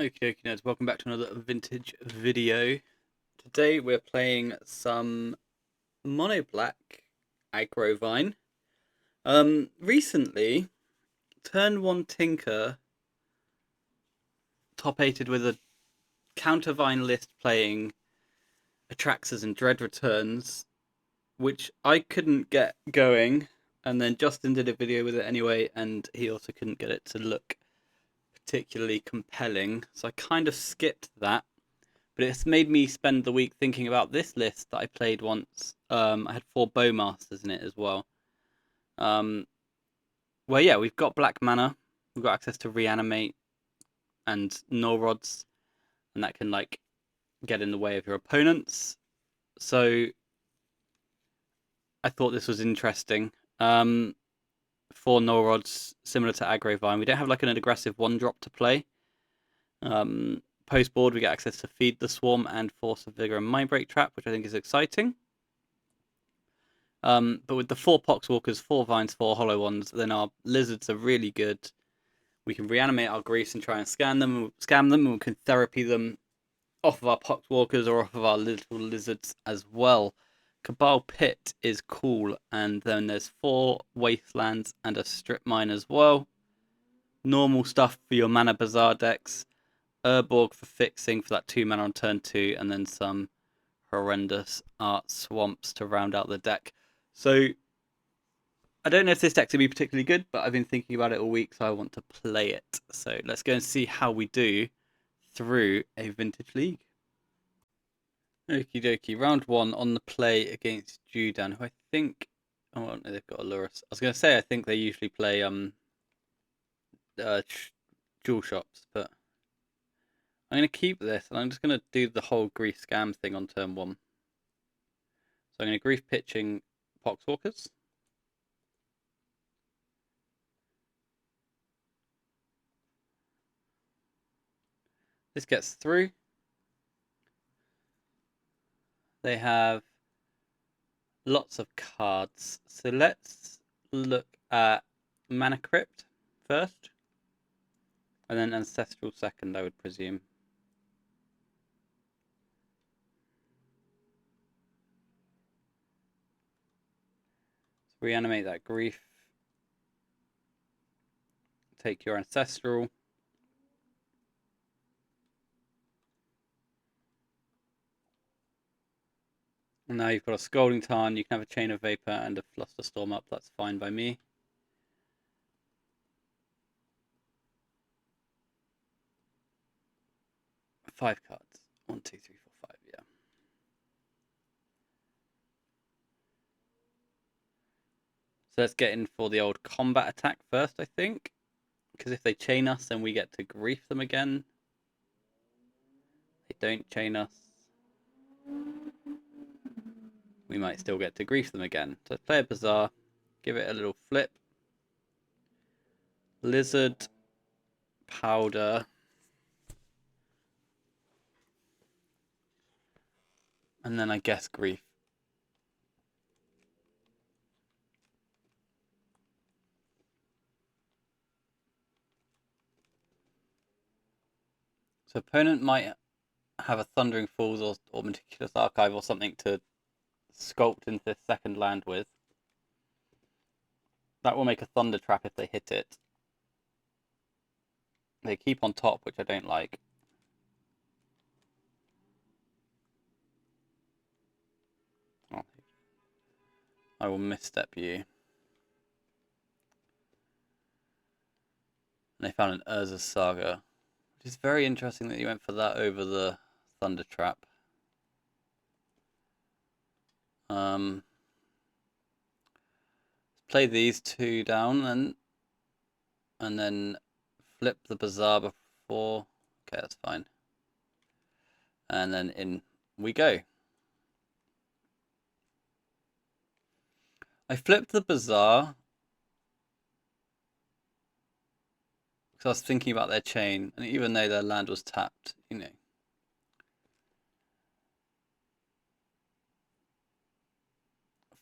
Okay, nerds, welcome back to another vintage video. Today we're playing some mono black AggroVine. Recently, turn one Tinker top eighted with a countervine list playing Atraxas and Dread Returns, which I couldn't get going, and then Justin did a video with it anyway, and he also couldn't get it to look particularly compelling, so I kind of skipped that. But it's made me spend the week thinking about this list that I played once. I had 4 Bowmasters in it as well. Um, well, yeah, we've got black mana. We've got access to reanimate and null rods, and that can like get in the way of your opponents. So I thought this was interesting. 4 null rods, similar to AggroVine. We don't have like an aggressive 1-drop to play. Post board, we get access to Feed the Swarm and Force of Vigor and Mindbreak Trap, which I think is exciting. But with the 4 Poxwalkers, 4 Vines, 4 Hollow Ones, then our Lizards are really good. We can reanimate our Grease and try and scam them, and we can therapy them off of our Poxwalkers or off of our little Lizards as well. Cabal Pit is cool, and then there's 4 Wastelands and a Strip Mine as well. Normal stuff for your Mana Bazaar decks. Urborg for fixing for that 2 mana on turn 2, and then some horrendous art swamps to round out the deck. So I don't know if this deck's going to be particularly good, but I've been thinking about it all week, so I want to play it. So let's go and see how we do through a vintage league. Okie dokie, round 1 on the play against Judan, who I think... Oh, no, they've got Alurus. I was going to say I think they usually play jewel shops, but I'm going to keep this, and I'm just going to do the whole grief scam thing on turn 1. So I'm going to grief pitching Poxwalkers. This gets through. They have lots of cards. So let's look at Mana Crypt first. And then Ancestral second, I would presume. So reanimate that grief. Take your Ancestral. And now you've got a Scalding Tarn, you can have a Chain of Vapor and a Flusterstorm up, that's fine by me. Five cards. 1, 2, 3, 4, 5, yeah. So let's get in for the old combat attack first, I think. Because if they chain us, then we get to grief them again. They don't chain us. We might still get to grief them again. So let's play a Bazaar, give it a little flip. Lizard, Powder, and then I guess grief. So opponent might have a Thundering Falls or Meticulous Archive or something to sculpt into this second land with. That will make a Thunder Trap if they hit it. They keep on top, which I don't like. Oh, I will misstep you. And they found an Urza's Saga, which is very interesting that you went for that over the Thunder Trap. Let's play these 2 down and then flip the Bazaar before. Okay, that's fine. And then in we go. I flipped the Bazaar because I was thinking about their chain, and even though their land was tapped, you know.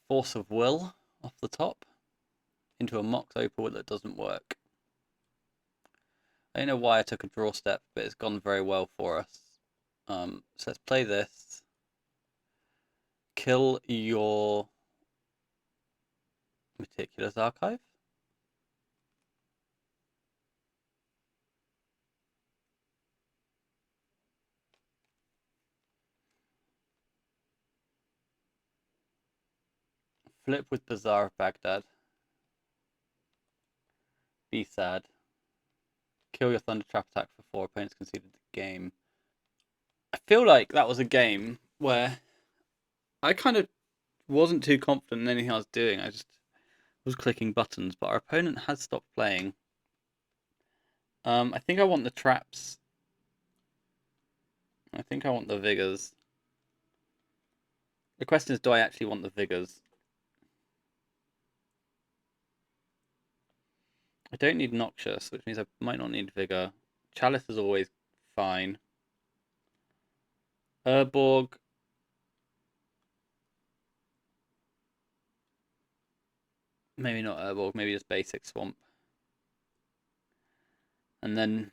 Force of Will off the top into a Mox Opal that doesn't work. I don't know why I took a draw step, but it's gone very well for us. So let's play this. Kill your Meticulous Archive. Flip with Bazaar of Baghdad. Be sad. Kill your Thunder Trap attack for 4 opponents conceded the game. I feel like that was a game where I kind of wasn't too confident in anything I was doing. I just was clicking buttons, but our opponent has stopped playing. I think I want the traps. I think I want the vigors. The question is, do I actually want the vigors? I don't need Noxious, which means I might not need Vigor. Chalice is always fine. Urborg. Maybe not Urborg, maybe just basic Swamp. And then...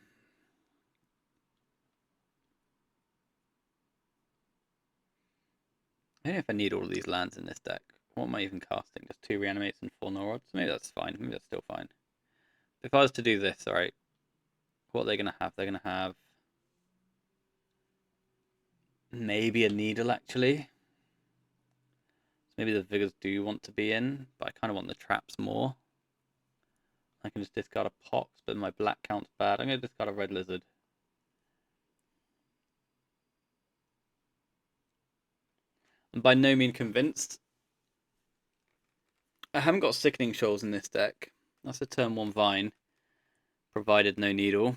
I don't know if I need all of these lands in this deck. What am I even casting? Just 2 Reanimates and 4 Null Rods? Maybe that's fine. Maybe that's still fine. If I was to do this, alright. What are they going to have? They're going to have... maybe a Needle, actually. Maybe the Vigors do want to be in, but I kind of want the traps more. I can just discard a Pox, but my black count's bad. I'm going to discard a Red Lizard. I'm by no means convinced. I haven't got Sickening Shoals in this deck. That's a turn 1 Vine, provided no Needle.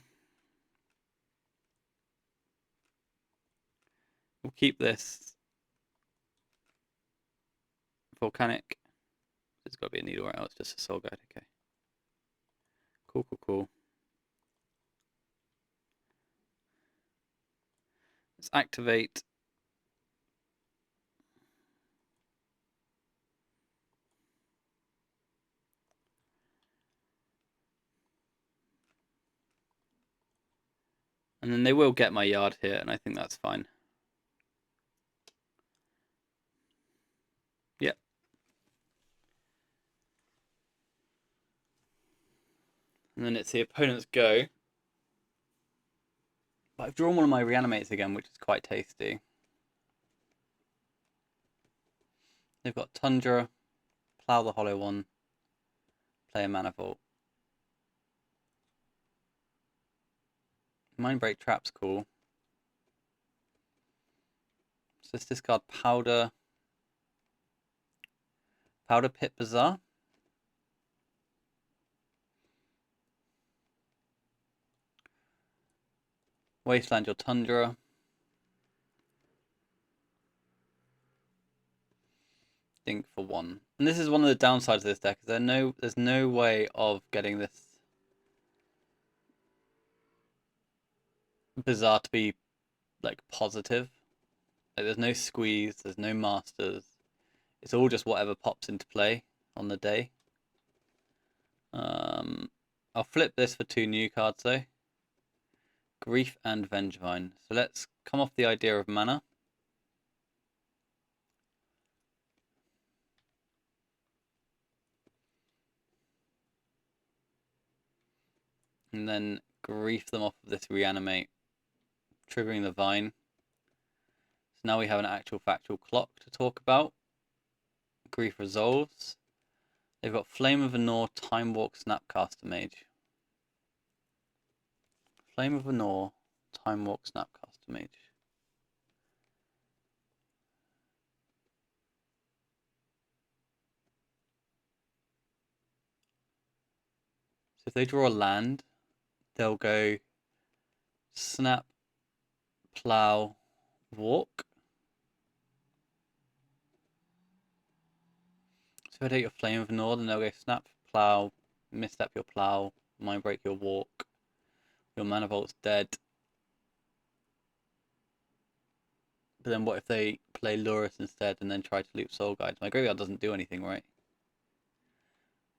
We'll keep this Volcanic. It's got to be a Needle, right? Oh, it's just a Soul Guide. Okay. Cool. Let's activate. And then they will get my yard here, and I think that's fine. Yep. And then it's the opponent's go. But I've drawn one of my Reanimates again, which is quite tasty. They've got Tundra, Plough the Hollow One, play a Mana Vault. Mindbreak Trap's cool. So let's discard Powder Pit Bazaar. Wasteland your Tundra. Think for 1. And this is one of the downsides of this deck. There's no way of getting this Bazaar to be like positive. Like, there's no squeeze, there's no masters. It's all just whatever pops into play on the day. I'll flip this for 2 new cards though. Grief and Vengevine. So let's come off the idea of mana. And then grief them off of this Reanimate, triggering the Vine. So now we have an actual factual clock to talk about. Grief resolves. They've got Flame of Anor, Time Walk, Snapcaster Mage. Flame of Anor, Time Walk, Snapcaster Mage. So if they draw a land, they'll go Snap, Plough, Walk. So if I take your Flame of Anor, then they'll go Snap, Plough, Misstep your Plough, Mindbreak your Walk. Your Mana Vault's dead. But then what if they play Lurus instead and then try to loop Soul Guide? My graveyard doesn't do anything, right?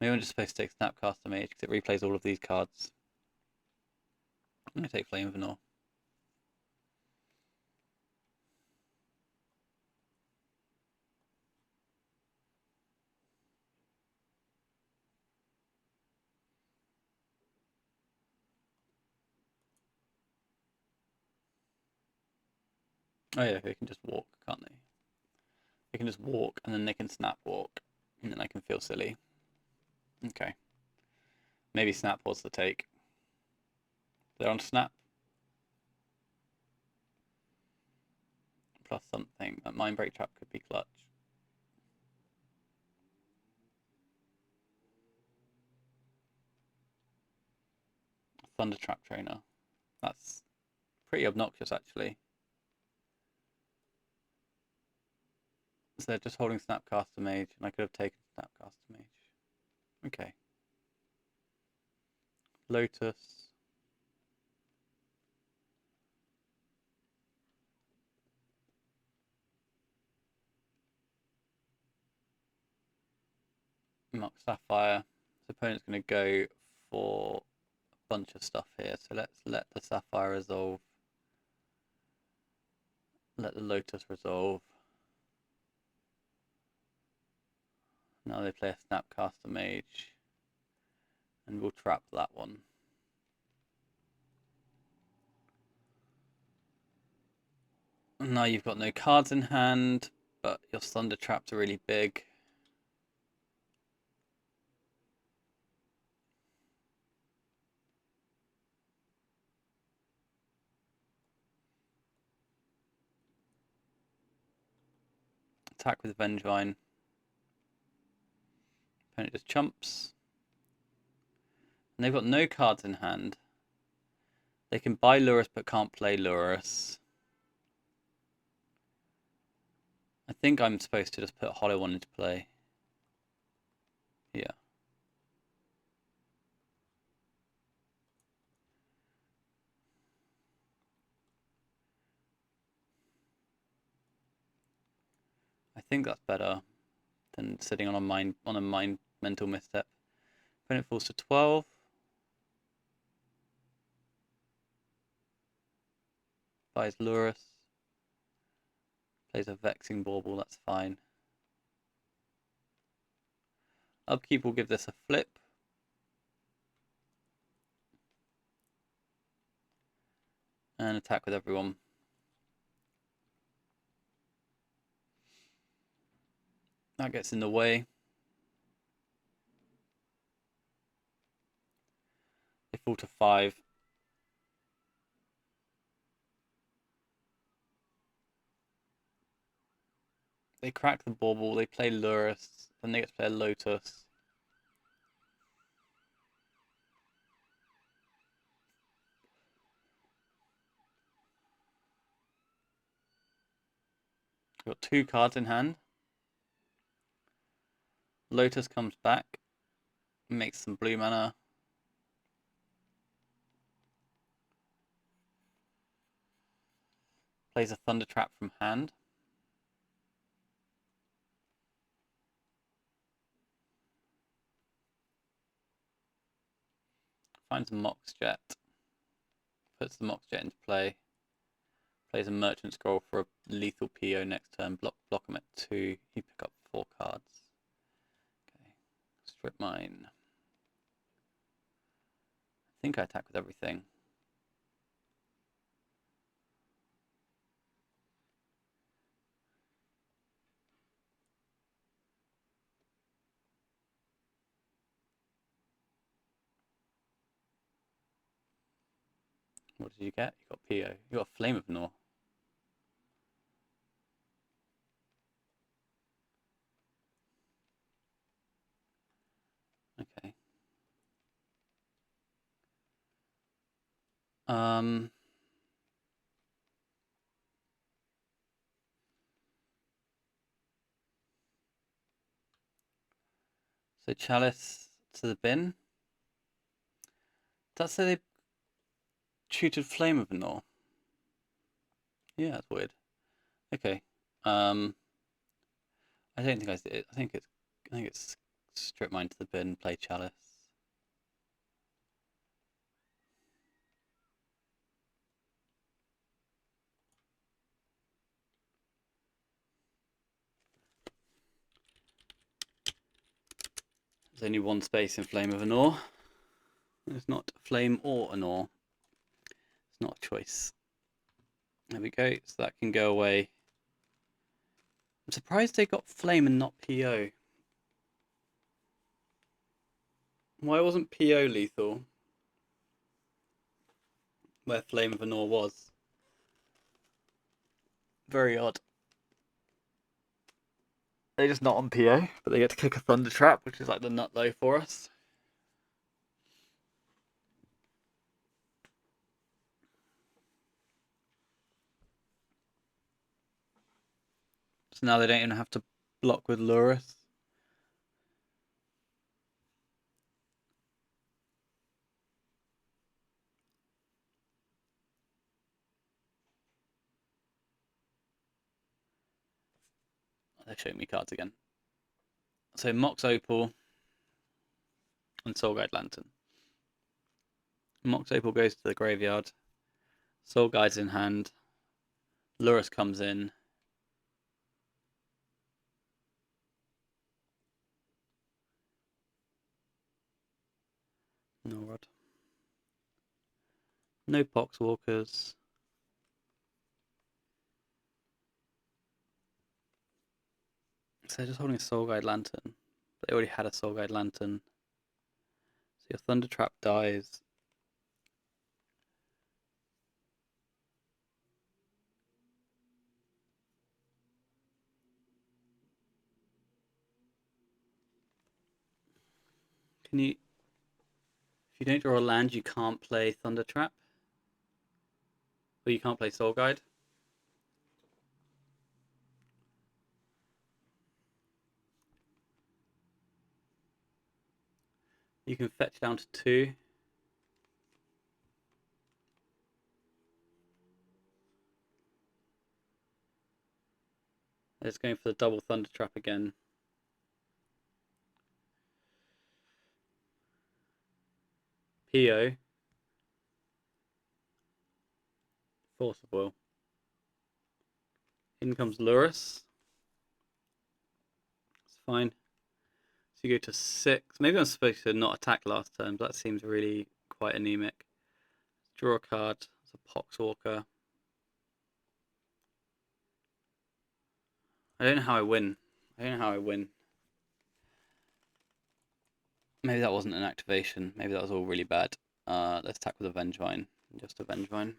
Maybe I'm just supposed to take Snapcaster Mage because it replays all of these cards. I'm going to take Flame of Vanor. Oh yeah, they can just walk, can't they? They can just walk, and then they can snap walk, and then I can feel silly. Okay. Maybe snap was the take. They're on snap. Plus something. That Mind Break trap could be clutch. Thunder Trap Trainer. That's pretty obnoxious, actually. So they're just holding Snapcaster Mage, and I could have taken Snapcaster Mage. Okay. Lotus. Mock Sapphire. The opponent's going to go for a bunch of stuff here, so let's let the Sapphire resolve. Let the Lotus resolve. Now they play a Snapcaster Mage, and we'll trap that one. Now you've got no cards in hand, but your Thunder Traps are really big. Attack with Vengevine. Opponent just chumps. And they've got no cards in hand. They can buy Lurus but can't play Lurus. I think I'm supposed to just put Hollow One into play. Yeah. I think that's better than sitting on a mental misstep. Opponent falls to 12. Buys Lurus. Plays a Vexing Bauble, that's fine. Upkeep will give this a flip. And attack with everyone. That gets in the way. They fall to 5. They crack the Bauble, they play Lurus, then they get to play a Lotus. We've got 2 cards in hand. Lotus comes back, makes some blue mana. Plays a Thunder Trap from hand. Finds a Mox Jet. Puts the Mox Jet into play. Plays a Merchant Scroll for a lethal PO next turn. Block him at 2. You pick up 4 cards. Okay. Strip Mine. I think I attack with everything. What did you get? You got PO. You got Flame of Nor. Okay. So Chalice to the bin. Does that say they tutored Flame of Nor? Yeah, that's weird. Okay. I don't think I did. I think it's Strip Mine to the bin, play Chalice. There's only one space in Flame of Anor. It's not Flame or Anor. It's not a choice. There we go. So that can go away. I'm surprised they got Flame and not PO. Why wasn't PO lethal? Where Flame of Anor was. Very odd. They're just not on PO, but they get to click a Thunder Trap, which is like the nut low for us. So now they don't even have to block with Lurus. They're showing me cards again. So Mox Opal and Soul Guide Lantern. Mox Opal goes to the graveyard. Soul Guide's in hand. Lurus comes in. No rod. No Poxwalkers. So they're just holding a Soul Guide Lantern. They already had a Soul Guide Lantern. So your Thunder Trap dies. Can you... If you don't draw a land, you can't play Thunder Trap. Or you can't play Soul Guide. You can fetch down to 2. It's going for the double Thunder Trap again. PO. Force of Will. In comes Lurus. It's fine. So you go to 6. Maybe I'm supposed to not attack last turn, but that seems really quite anemic. Draw a card. It's a Poxwalker. I don't know how I win. Maybe that wasn't an activation. Maybe that was all really bad. Let's attack with AggroVine. Just AggroVine.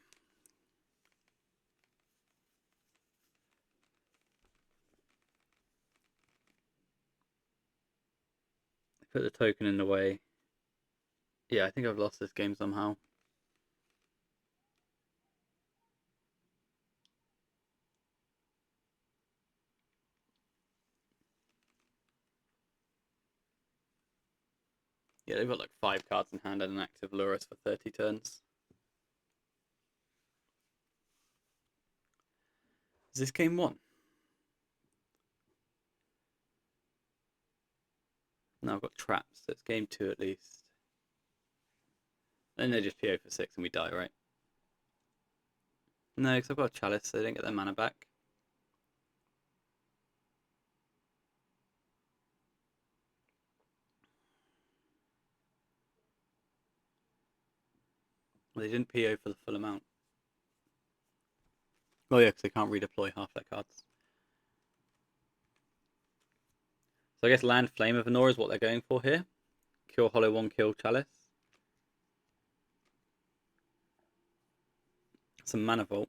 Put the token in the way. Yeah, I think I've lost this game somehow. Yeah, they've got like 5 cards in hand and an active Lurus for 30 turns. Is this game 1? No, I've got traps, so it's game 2 at least. Then they just PO for 6 and we die, right? No, because I've got a Chalice, so they don't get their mana back. Well, they didn't PO for the full amount. Oh yeah, because they can't redeploy half their cards. So I guess land Flame of Anor is what they're going for here. Kill Hollow 1, kill Chalice. Some Mana Vault.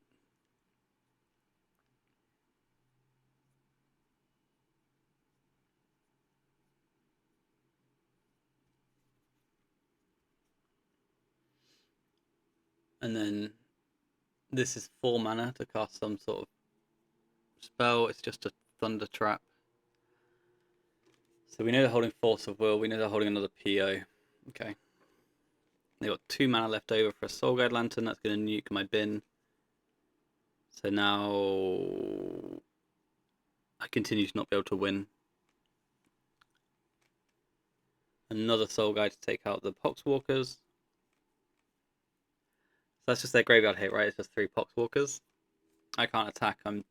And then this is 4 mana to cast some sort of spell. It's just a Thunder Trap. So we know they're holding Force of Will. We know they're holding another PO. Okay. They've got 2 mana left over for a Soul Guide Lantern. That's going to nuke my bin. So now I continue to not be able to win. Another Soul Guide to take out the Poxwalkers. So that's just their graveyard hit, right? It's just 3 Poxwalkers. I can't attack. I'm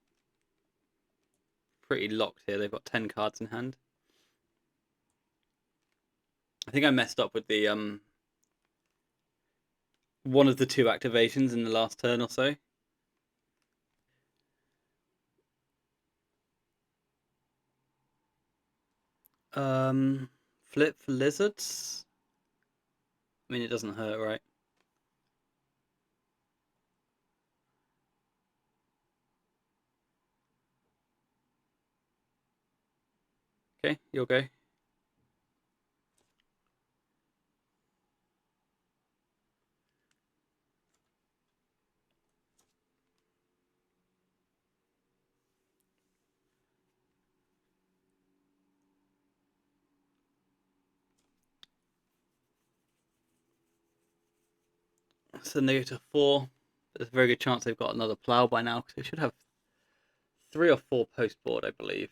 pretty locked here. They've got 10 cards in hand. I think I messed up with the one of the two activations in the last turn or so. Flip for lizards. I mean, it doesn't hurt, right? Okay, you'll go. So they go to 4. There's a very good chance they've got another plough by now, because they should have 3 or 4 post board, I believe.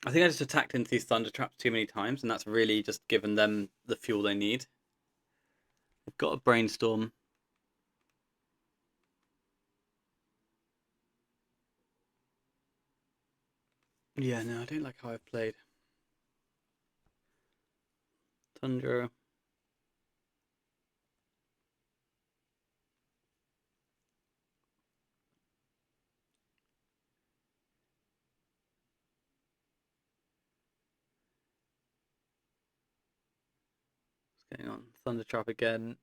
I think I just attacked into these thunder traps too many times, and that's really just given them the fuel they need. They've got a brainstorm. Yeah, no, I don't like how I've played. Tundra. What's going on? Thunder trap again.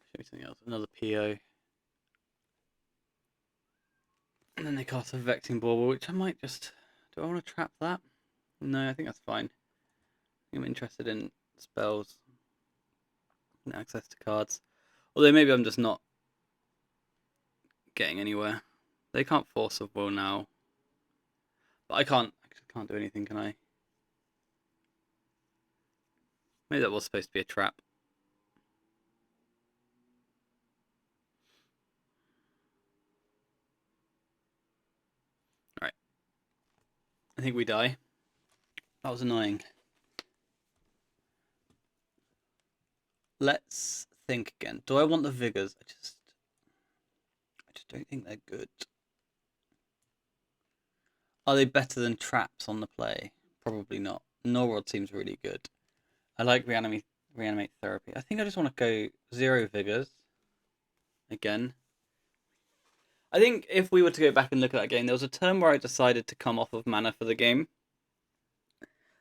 Show me something else. Another PO. And then they cast a Vexing Bauble, which I might just... Do I want to trap that? No, I think that's fine. I'm interested in spells and access to cards. Although maybe I'm just not getting anywhere. They can't force of will now. But I can't do anything, can I? Maybe that was supposed to be a trap. Alright. I think we die. That was annoying. Let's think again. Do I want the vigors? I just don't think they're good. Are they better than traps on the play? Probably not. Norrod seems really good. I like reanimate therapy. I think I just want to go 0 vigors again. I think if we were to go back and look at that game, there was a turn where I decided to come off of mana for the game.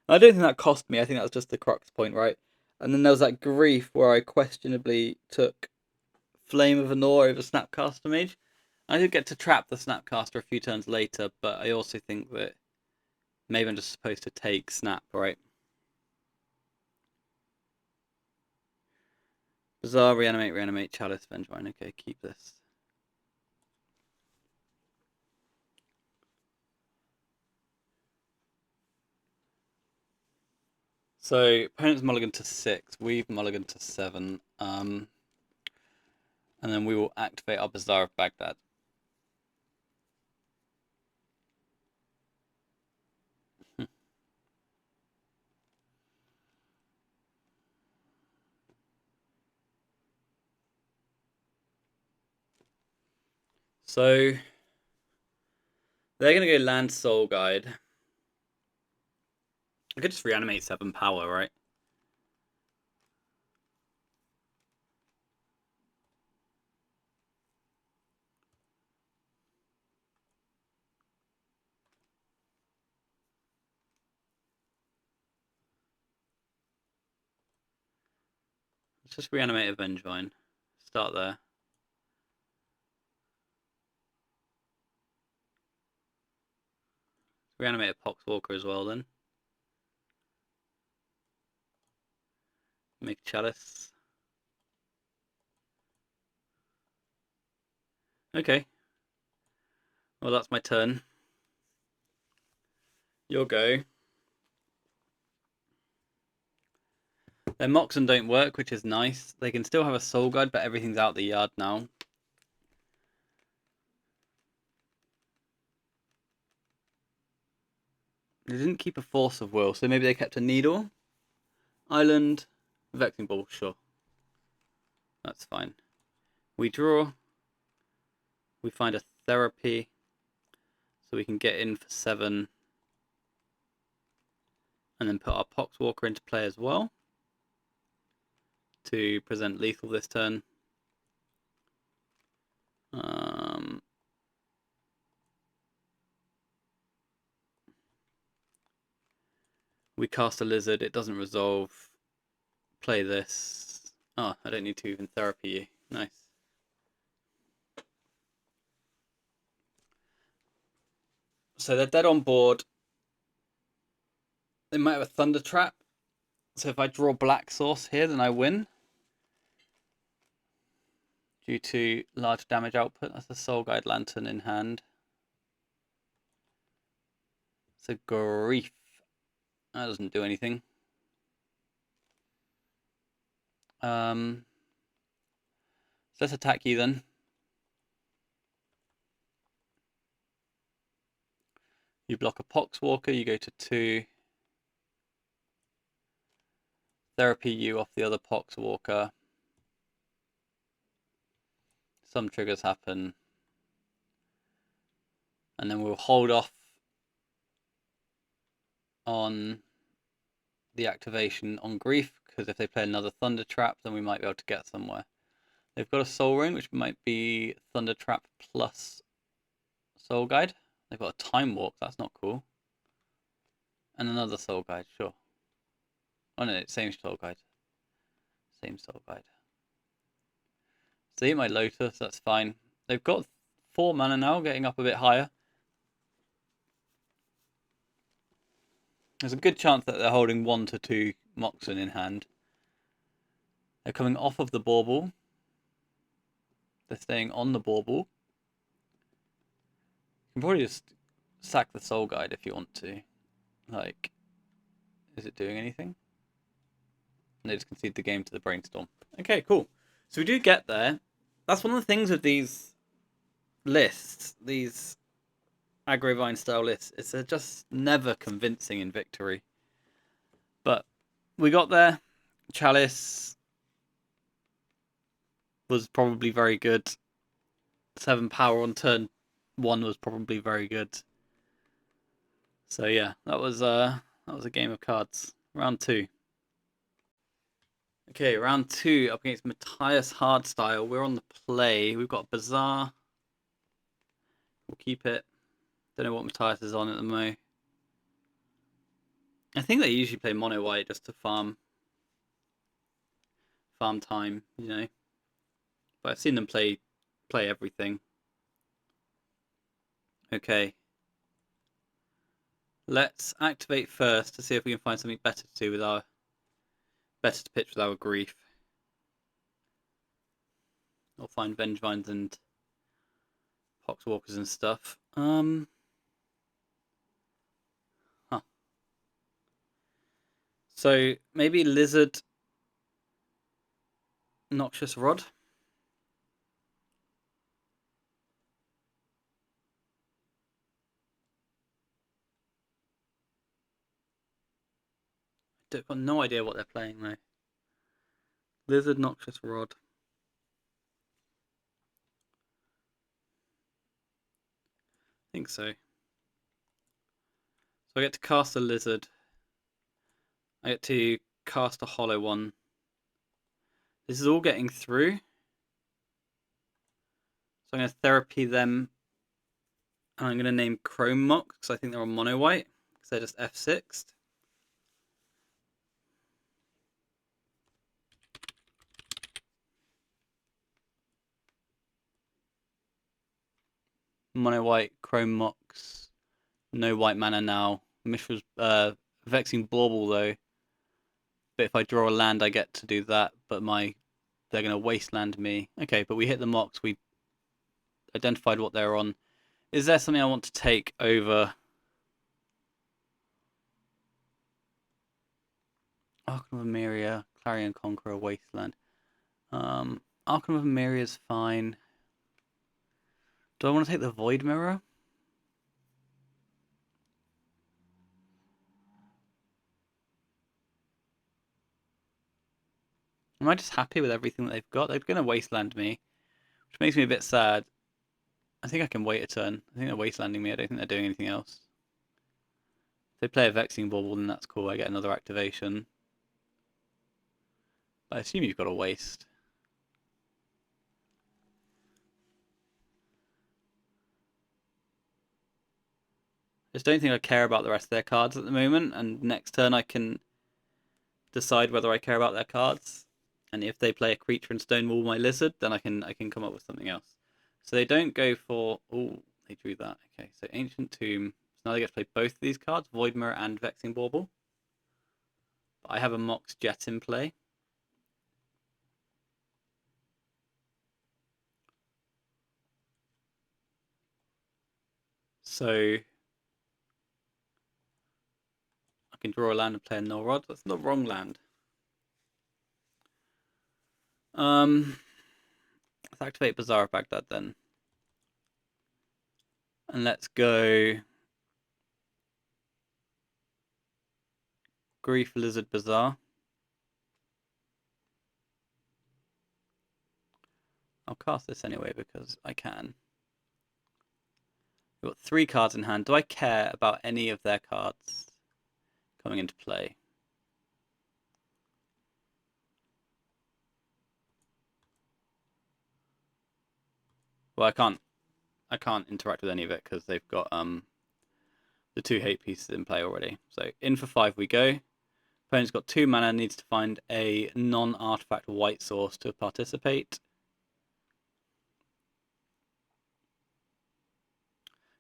I don't think that cost me. I think that was just the crux point, right? And then there was that grief where I questionably took Flame of Anor over Snapcaster Mage. I did get to trap the Snapcaster a few turns later, but I also think that maybe I'm just supposed to take Snap, right? Bazaar, reanimate, Chalice, Vengevine. Okay, keep this. So, opponent's mulligan to 6, we've mulligan to 7. And then we will activate our Bazaar of Baghdad. So, they're going to go Land Soul Guide. I could just reanimate 7 power, right? Let's just reanimate a Vengevine. Start there. Reanimate a Poxwalker as well then. Make a Chalice. Okay. Well, that's my turn. Your go. Their Moxen don't work, which is nice. They can still have a Soul Guide, but everything's out the yard now. They didn't keep a Force of Will, so maybe they kept a Needle. Island. Vexing Ball, sure. That's fine. We draw. We find a Therapy. So we can get in for 7 and then put our Poxwalker into play as well to present lethal this turn. We cast a lizard, it doesn't resolve. Play this. Oh, I don't need to even therapy you. Nice. So they're dead on board. They might have a Thunder Trap. So if I draw Black Source here, then I win. Due to large damage output. That's a Soul Guide Lantern in hand. So Grief. That doesn't do anything. So let's attack you then. You block a Poxwalker, you go to 2. Therapy you off the other Poxwalker. Some triggers happen. And then we'll hold off on the activation on Grief, because if they play another Thunder Trap, then we might be able to get somewhere. They've got a Soul Ring, which might be Thunder Trap plus Soul Guide. They've got a Time Walk, that's not cool. And another Soul Guide, sure. Oh no, same Soul Guide. Same Soul Guide. See, my Lotus, that's fine. They've got 4 mana now, getting up a bit higher. There's a good chance that they're holding 1 to 2 Moxen in hand. They're coming off of the Bauble. They're staying on the Bauble. You can probably just sack the Soul Guide if you want to. Like, is it doing anything? And they just concede the game to the Brainstorm. Okay, cool. So we do get there. That's one of the things with these lists, these AggroVine style lists, is they're just never convincing in victory. But we got there. Chalice was probably very good. 7 power on turn 1 was probably very good. So yeah, that was a game of cards. Round 2. Okay, round 2 up against Matthias Hardstyle. We're on the play. We've got Bazaar. We'll keep it. Don't know what Matthias is on at the moment. I think they usually play mono white just to farm time, you know. But I've seen them play everything. Okay. Let's activate first to see if we can find something better to do with our pitch with our Grief. Or find Vengevines and Poxwalkers and stuff. So maybe Lizard, Noxious Rod. I've got no idea what they're playing though. Lizard, Noxious Rod. I think so. So I get to cast a Lizard. I get to cast a hollow one. This is all getting through. So I'm going to therapy them. And I'm going to name Chrome Mock because I think they're on mono white. Because they're just F6'd. Mono white, Chrome Mocks. No white mana now. Mishra's Vexing Bauble though. But if I draw a land, I get to do that. But they're going to wasteland me. Okay, but we hit the Mox. We identified what they're on. Is there something I want to take over? Arkham of Emeria, Clarion Conqueror, Wasteland. Arkham of Emeria is fine. Do I want to take the Void Mirror? Am I just happy with everything that they've got? They're going to wasteland me, which makes me a bit sad. I think I can wait a turn. I think they're wastelanding me. I don't think they're doing anything else. If they play a Vexing Bauble, then that's cool. I get another activation. But I assume you've got a waste. I just don't think I care about the rest of their cards at the moment, and next turn I can decide whether I care about their cards. And if they play a creature and stonewall my lizard, then I can come up with something else. So they don't go for... Oh, they drew that. Okay, so Ancient Tomb. So now they get to play both of these cards, Void Mirror and Vexing Bauble. But I have a Mox Jet in play. So I can draw a land and play a Null Rod. That's not wrong land. Let's activate Bazaar of Baghdad then. And let's go Grief Lizard Bazaar. I'll cast this anyway because I can. We've got 3 cards in hand. Do I care about any of their cards coming into play? Well, I can't interact with any of it because they've got the 2 hate pieces in play already. So in for 5 we go. Opponent's got 2 mana, needs to find a non-artifact white source to participate.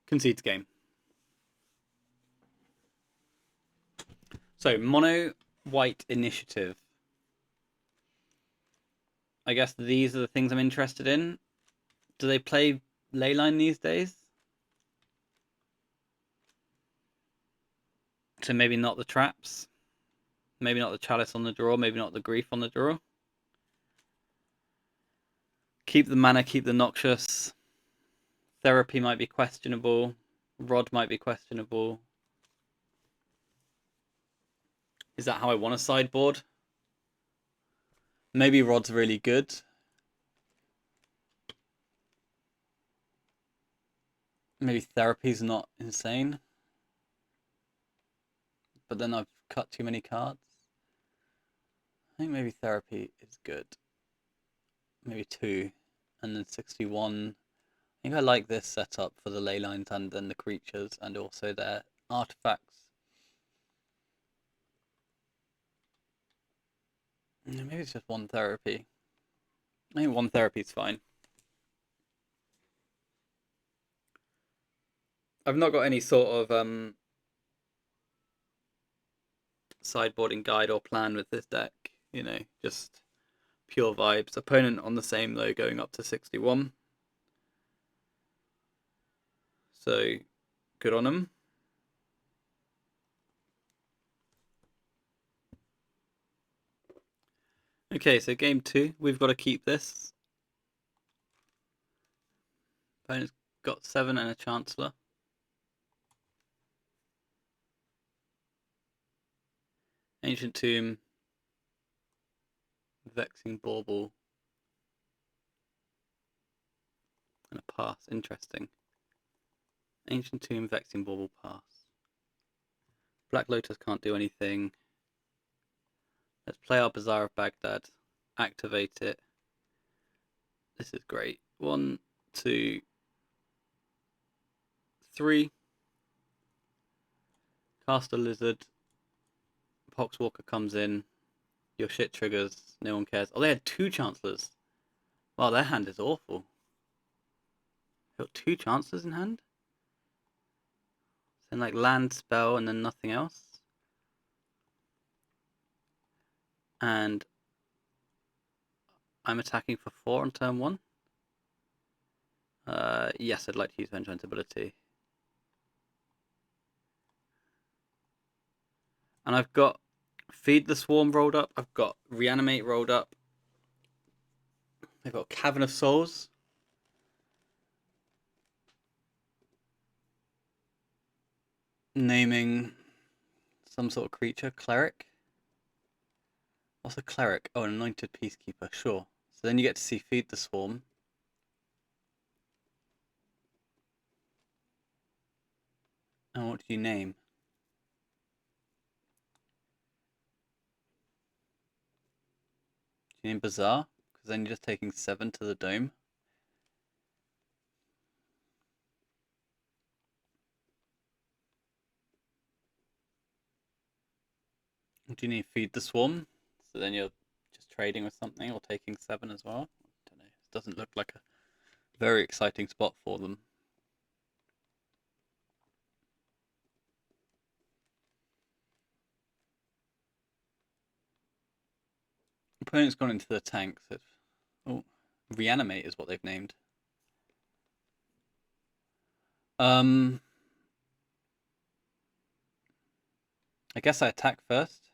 Concedes game. So mono white initiative. I guess these are the things I'm interested in. Do they play Leyline these days? So maybe not the traps. Maybe not the chalice on the draw. Maybe not the grief on the draw. Keep the mana, keep the noxious. Therapy might be questionable. Rod might be questionable. Is that how I want to sideboard? Maybe Rod's really good. Maybe Therapy's not insane. But then I've cut too many cards. I think maybe Therapy is good. Maybe 2. And then 61. I think I like this setup for the ley lines and then the creatures and also their artifacts. Maybe it's just 1 therapy. I think 1 therapy is fine. I've not got any sort of sideboarding guide or plan with this deck. You know, just pure vibes. Opponent on the same though, going up to 61. So good on them. Okay, so game 2, we've got to keep this. Opponent's got 7 and a Chancellor. Ancient Tomb, Vexing Bauble, and a pass. Interesting. Ancient Tomb, Vexing Bauble, pass. Black Lotus can't do anything. Let's play our Bazaar of Baghdad. Activate it. This is great. 1, 2, 3. Cast a Lizard. Poxwalker comes in. Your shit triggers. No one cares. Oh, they had 2 Chancellors. Wow, their hand is awful. They got 2 Chancellors in hand? Then like land, spell, and then nothing else. And I'm attacking for 4 on turn 1. Yes, I'd like to use Vengeance ability. And I've got Feed the Swarm rolled up. I've got Reanimate rolled up. I've got Cavern of Souls. Naming some sort of creature. Cleric. What's a cleric? Oh, an anointed peacekeeper. Sure. So then you get to see Feed the Swarm. And what did you name? Do you name Bazaar? Because then you're just taking 7 to the dome. Do you need feed the swarm? So then you're just trading with something or taking 7 as well? I don't know. It doesn't look like a very exciting spot for them. Opponent's gone into the tank. So oh, reanimate is what they've named. I guess I attack first.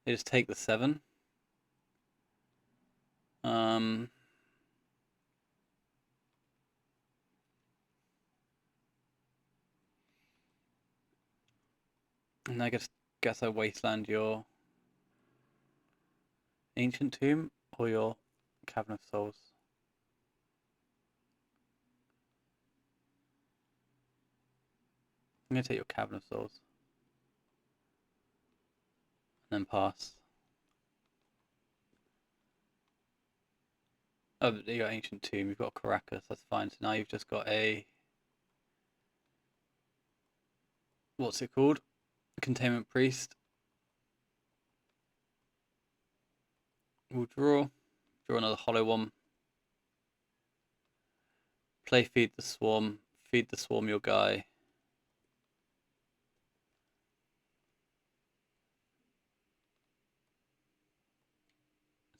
They just take the 7. And I guess I wasteland your Ancient Tomb or your Cavern of Souls. I'm gonna take your Cavern of Souls. And then pass. Oh, you got Ancient Tomb, you've got Caracas, that's fine. So now you've just got a... What's it called? Containment Priest. We'll draw another hollow one. Play feed the swarm your guy.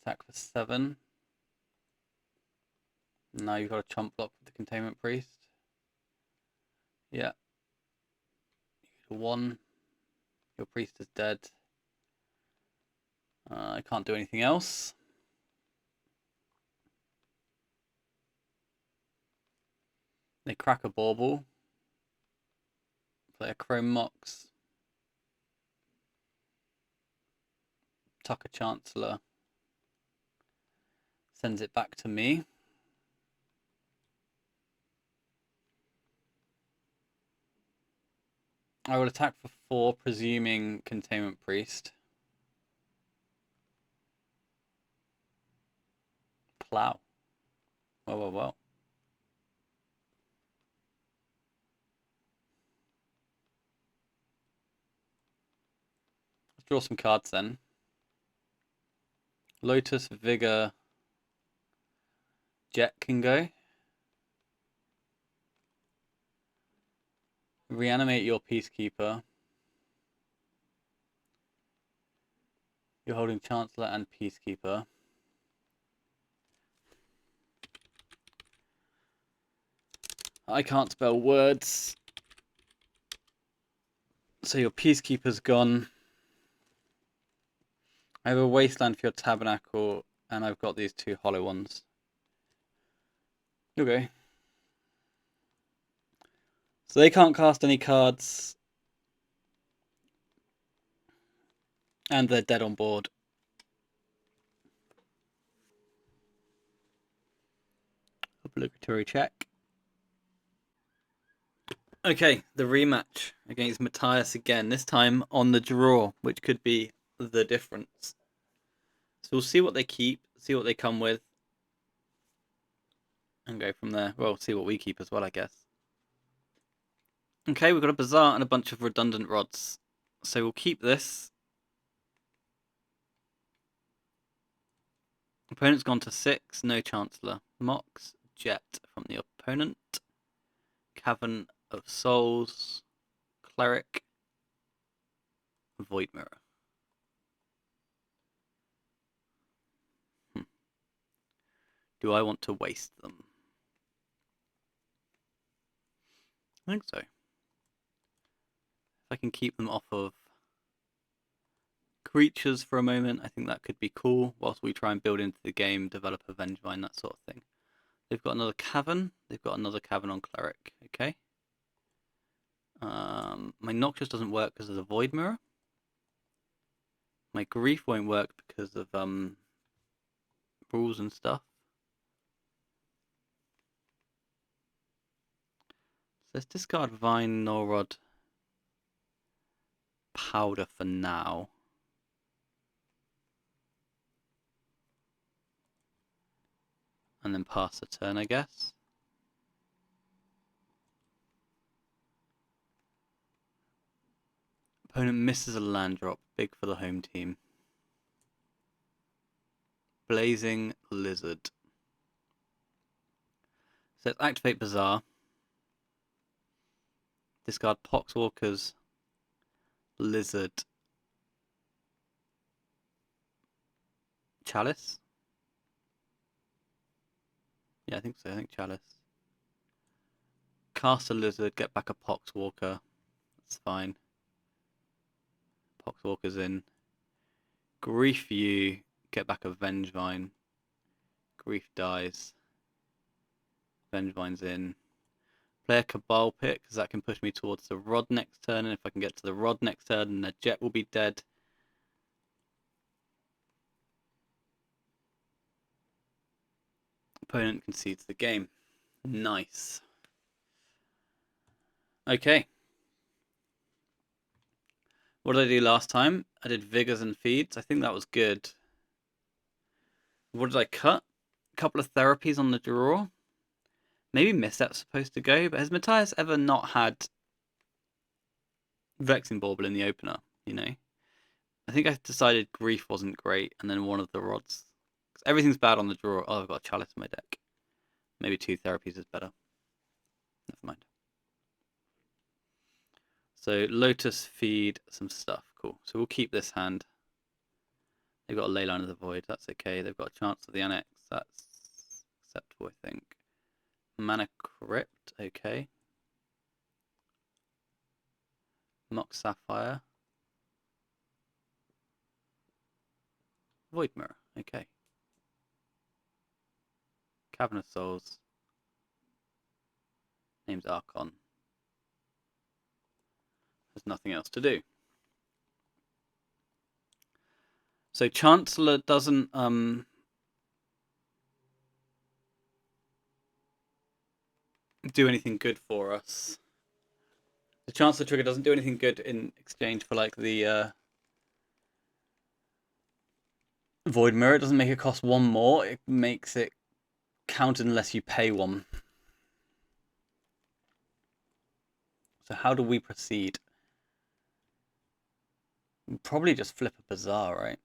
Attack for 7. Now you've got a chump block with the Containment Priest. Yeah. You get a 1. Your priest is dead. I can't do anything else. They crack a bauble. Play a Chrome Mox. Tuck a Chancellor. Sends it back to me. I will attack for 4, presuming Containment Priest. Plow. Well. Let's draw some cards then. Lotus, Vigor, Jet can go. Reanimate your Peacekeeper. You're holding Chancellor and Peacekeeper. I can't spell words. So your Peacekeeper's gone. I have a Wasteland for your Tabernacle, and I've got these 2 hollow ones. Okay. So they can't cast any cards. And they're dead on board. Obligatory check. Okay, the rematch against Matthias again, this time on the draw, which could be the difference. So we'll see what they keep, see what they come with, and go from there. Well, see what we keep as well, I guess. Okay, we've got a Bazaar and a bunch of redundant rods. So we'll keep this. Opponent's gone to 6, no Chancellor. Mox, Jet from the opponent. Cavern of Souls, Cleric, Void Mirror. Do I want to waste them? I think so. If I can keep them off of creatures for a moment, I think that could be cool, whilst we try and build into the game, develop a Vengevine, that sort of thing. They've got another Cavern. They've got another Cavern on Cleric. Okay. My Noxious doesn't work because of the Void Mirror. My Grief won't work because of rules and stuff. So let's discard Vine, Norrod, Powder for now. And then pass the turn, I guess. Opponent misses a land drop. Big for the home team. Blazing Lizard. So let's activate Bazaar. Discard Poxwalker's Lizard. Chalice? Yeah, I think so. I think Chalice. Cast a Lizard, get back a Poxwalker. That's fine. Poxwalker's in. Grief you, get back a Vengevine. Grief dies. Vengevine's in. Play a Cabal Pit, because that can push me towards the Rod next turn, and if I can get to the Rod next turn, then the Jet will be dead. Opponent concedes the game. Nice. Okay. What did I do last time? I did Vigors and Feeds. I think that was good. What did I cut? A couple of therapies on the draw. Maybe Misstep's supposed to go, but has Matthias ever not had Vexing Bauble in the opener, you know? I think I decided Grief wasn't great, and then one of the rods. Everything's bad on the draw. Oh, I've got a Chalice in my deck. Maybe 2 therapies is better. Never mind. So Lotus feed some stuff. Cool. So we'll keep this hand. They've got a Leyline of the Void. That's okay. They've got a chance at the Annex. That's acceptable, I think. Mana Crypt. Okay. Mox Sapphire. Void Mirror. Okay. Cavern of Souls. Name's Archon. There's nothing else to do. So Chancellor doesn't do anything good for us. The Chancellor trigger doesn't do anything good in exchange for like the Void Mirror. It doesn't make it cost 1 more. It makes it count unless you pay 1. So how do we proceed? We'll probably just flip a Bazaar, right?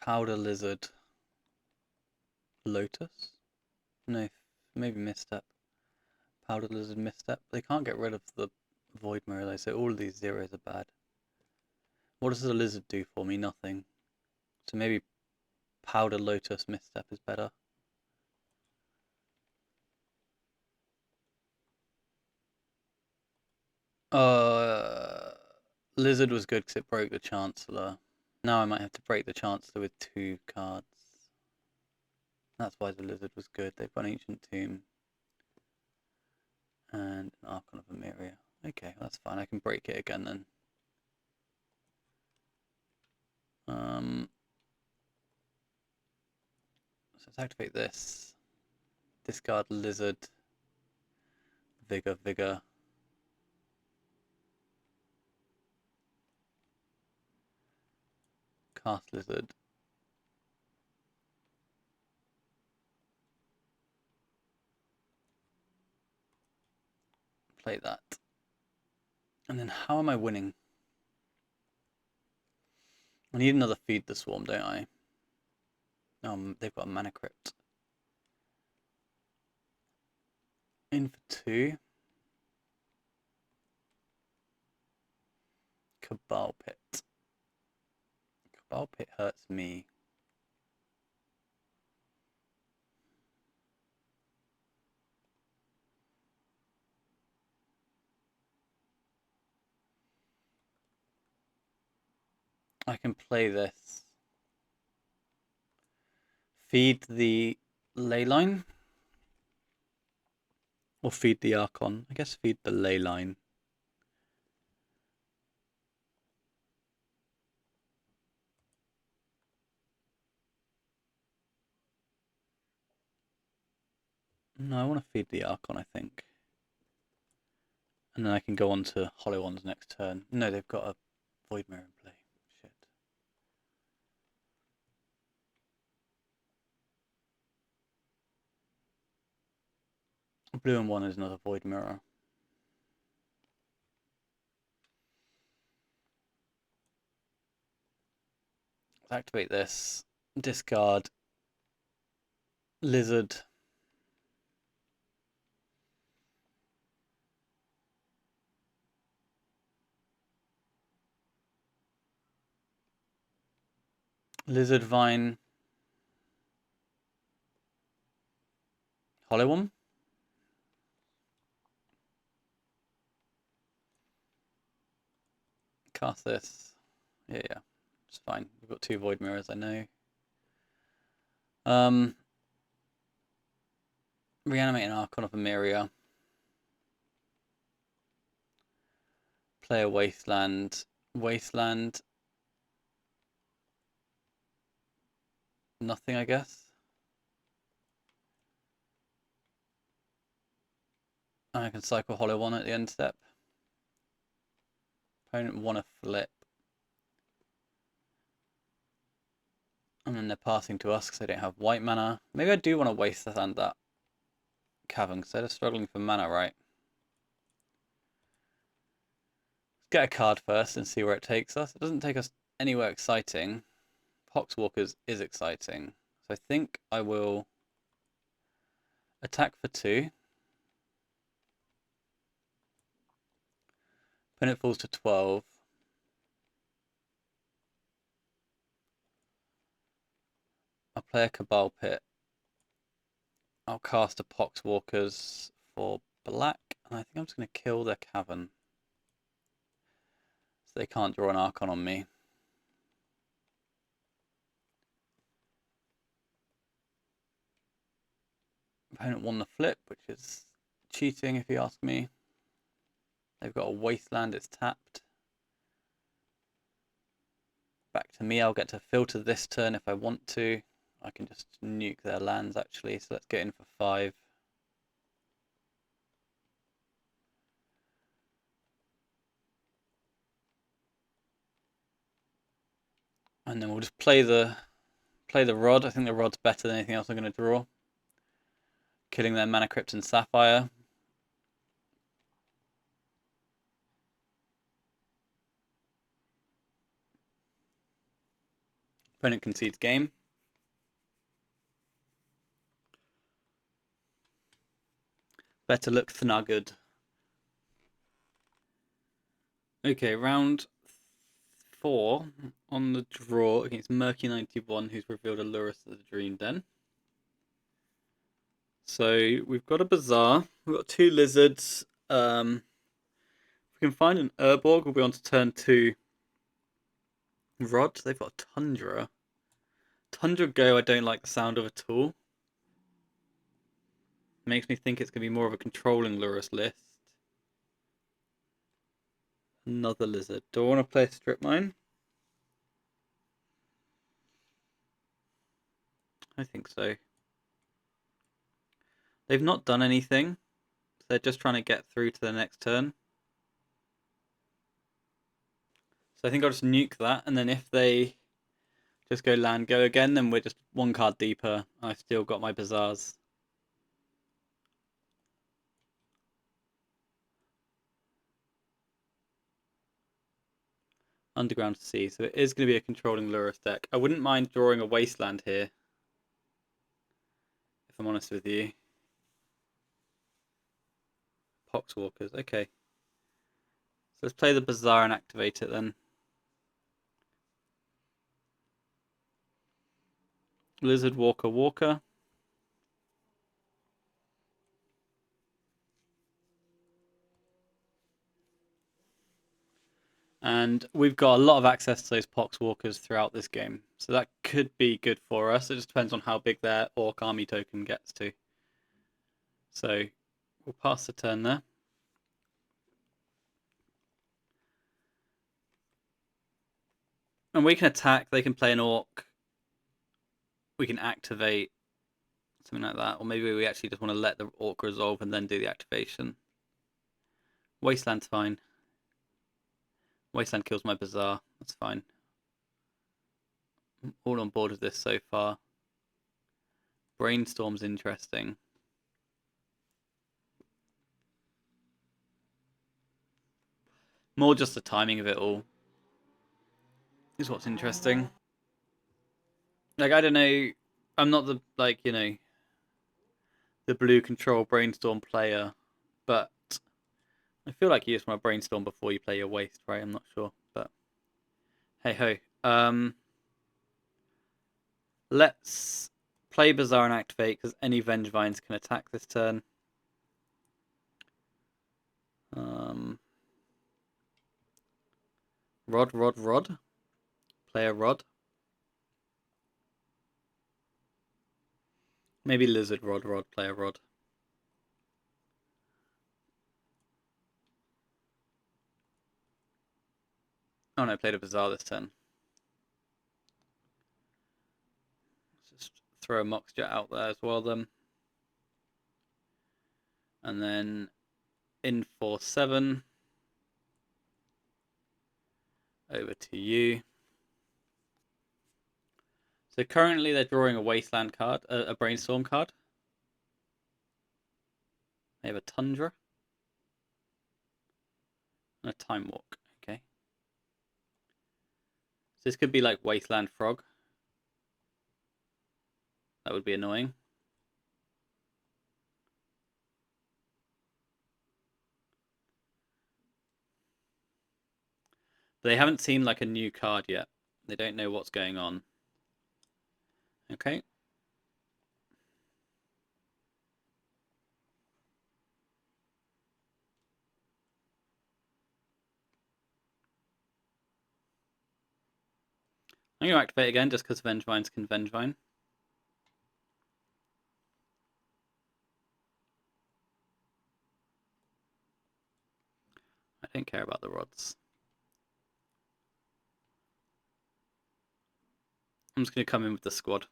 Powder Lizard. Lotus? No, maybe Misstep. Powder Lizard, Misstep. They can't get rid of the Void Mirror though, so all of these zeros are bad. What does the Lizard do for me? Nothing. So maybe Powder Lotus Misstep is better. Lizard was good because it broke the Chancellor. Now I might have to break the Chancellor with 2 cards. That's why the Lizard was good. They've got an Ancient Tomb. And an Archon of Emeria. Okay, that's fine. I can break it again then. So let's activate this. Discard Lizard. Vigor. Cast Lizard. Play that. And then how am I winning? I need another Feed the Swarm, don't I? They've got a Mana Crypt. In for 2. Cabal Pit. Cabal Pit hurts me. I can play this. Feed the ley line. Or feed the Archon. I guess feed the ley line. No, I want to feed the Archon, I think. And then I can go on to Hollow Ones next turn. No, they've got a Void Mirror in play. Shit. Blue and 1 is another Void Mirror. Let's activate this. Discard. Lizard. Lizard Vine. Hollow One. Cast this. Yeah, it's fine. We've got 2 Void Mirrors, I know. Reanimate an Archon of Emeria. Play a Wasteland. Wasteland. Nothing, I guess. I can cycle Hollow One at the end step. Opponent want to flip. And then they're passing to us because they don't have white mana. Maybe I do want to waste that cavern because they're struggling for mana, right? Let's get a card first and see where it takes us. It doesn't take us anywhere exciting. Poxwalkers is exciting. So I think I will attack for 2. Opponent falls to 12. I'll play a Cabal Pit. I'll cast a Poxwalkers for black. And I think I'm just going to kill their cavern. So they can't draw an Archon on me. Opponent won the flip, which is cheating if you ask me. They've got a Wasteland, it's tapped. Back to me, I'll get to filter this turn if I want to. I can just nuke their lands actually, so let's get in for 5. And then we'll just play the rod. I think the rod's better than anything else I'm going to draw. Killing their Mana Crypt and Sapphire. Opponent concedes game. Better look Thnugged. Okay, round 4 on the draw against Murky91, who's revealed a Lurrus of the Dream Den. So we've got a Bazaar. We've got 2 lizards. If we can find an Urborg, we'll be on to turn 2. Rod, they've got a Tundra. Tundra Go, I don't like the sound of at all. Makes me think it's going to be more of a controlling Lurrus list. Another lizard. Do I want to play Strip Mine? I think so. They've not done anything. They're just trying to get through to the next turn. So I think I'll just nuke that, and then if they just go land go again, then we're just 1 card deeper. I've still got my Bazaars. Underground Sea. So it is going to be a controlling Lurrus deck. I wouldn't mind drawing a Wasteland here, if I'm honest with you. Poxwalkers. Okay. So let's play the Bazaar and activate it then. Lizard Walker Walker. And we've got a lot of access to those Poxwalkers throughout this game. So that could be good for us. It just depends on how big their Orc army token gets to. So we'll pass the turn there. And we can attack, they can play an Orc. We can activate, something like that. Or maybe we actually just want to let the Orc resolve and then do the activation. Wasteland's fine. Wasteland kills my Bazaar. That's fine. I'm all on board with this so far. Brainstorm's interesting. More just the timing of it all is what's interesting. Like, I don't know. I'm not the, like, you know, the blue control brainstorm player, but I feel like you just want to brainstorm before you play your waste, right? I'm not sure, but hey ho. Let's play Bazaar and activate because any Vengevines can attack this turn. Rod. Play a Rod. Maybe Lizard Rod. Play a Rod. Oh no, played a Bazaar this turn. Let's just throw a Moxjet out there as well then. And then in for 7. Over to you. So currently they're drawing a Wasteland card, a Brainstorm card. They have a Tundra. And a Time Walk. Okay. So this could be like Wasteland Frog. That would be annoying. But they haven't seen like a new card yet. They don't know what's going on. Okay. I'm going to activate again just because Vengevines can Vengevine. I don't care about the rods. I'm just going to come in with the squad.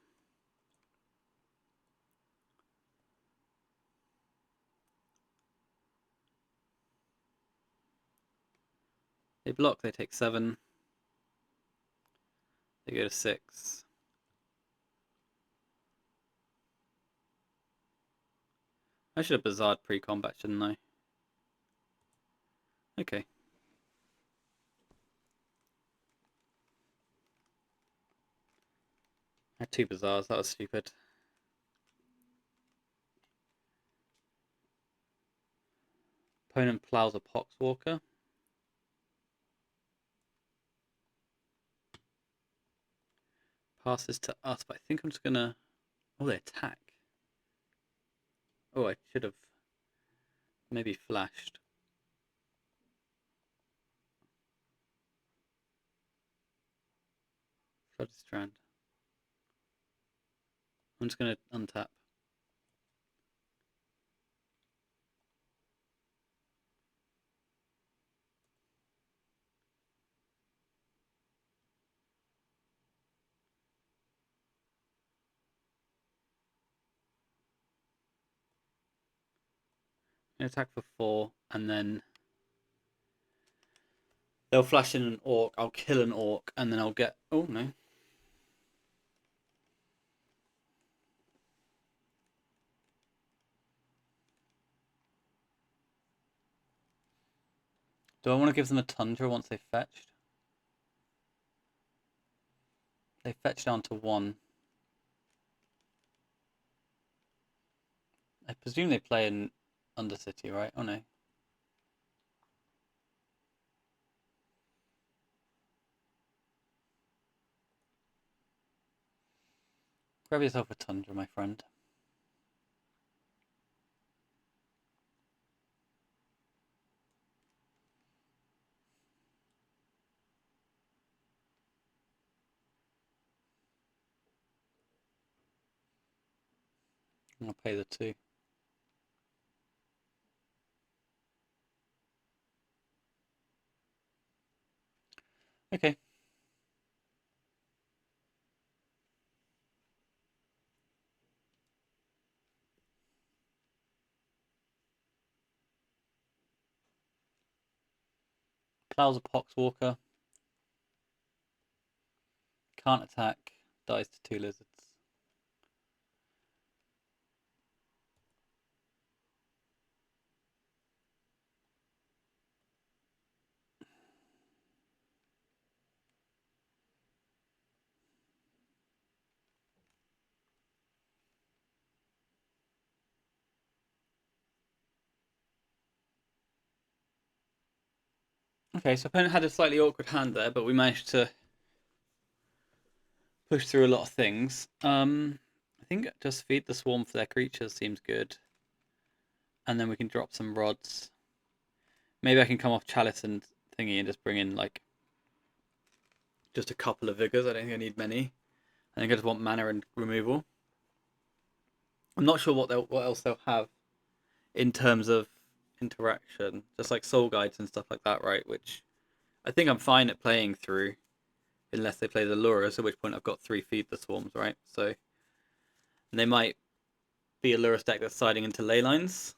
They block, they take 7. They go to 6. I should have Bazared pre-combat, shouldn't I? Okay. I had 2 Bazaars, that was stupid. Opponent plows a Poxwalker. Passes to us, but I think I'm just going to... Oh, they attack. Oh, I should have maybe flashed. Flooded Strand. I'm just going to untap. Attack for 4, and then they'll flash in an Orc. I'll kill an Orc, and then I'll get... Oh, no. Do I want to give them a Tundra once they've fetched? They fetch down to 1. I presume they play in Undercity, right? Oh, no. Grab yourself a Tundra, my friend. I'll pay the 2. Okay. Plows a poxwalker. Can't attack. Dies to 2 lizards. Okay, so opponent had a slightly awkward hand there, but we managed to push through a lot of things. I think just feed the swarm for their creatures seems good. And then we can drop some rods. Maybe I can come off Chalice and thingy and just bring in like just a couple of vigors. I don't think I need many. I think I just want mana and removal. I'm not sure what else they'll have in terms of interaction. Just like soul guides and stuff like that, right? Which I think I'm fine at playing through. Unless they play the Lurus, at which point I've got 3 feed the swarms, right? So they might be a Lurus deck that's siding into ley lines.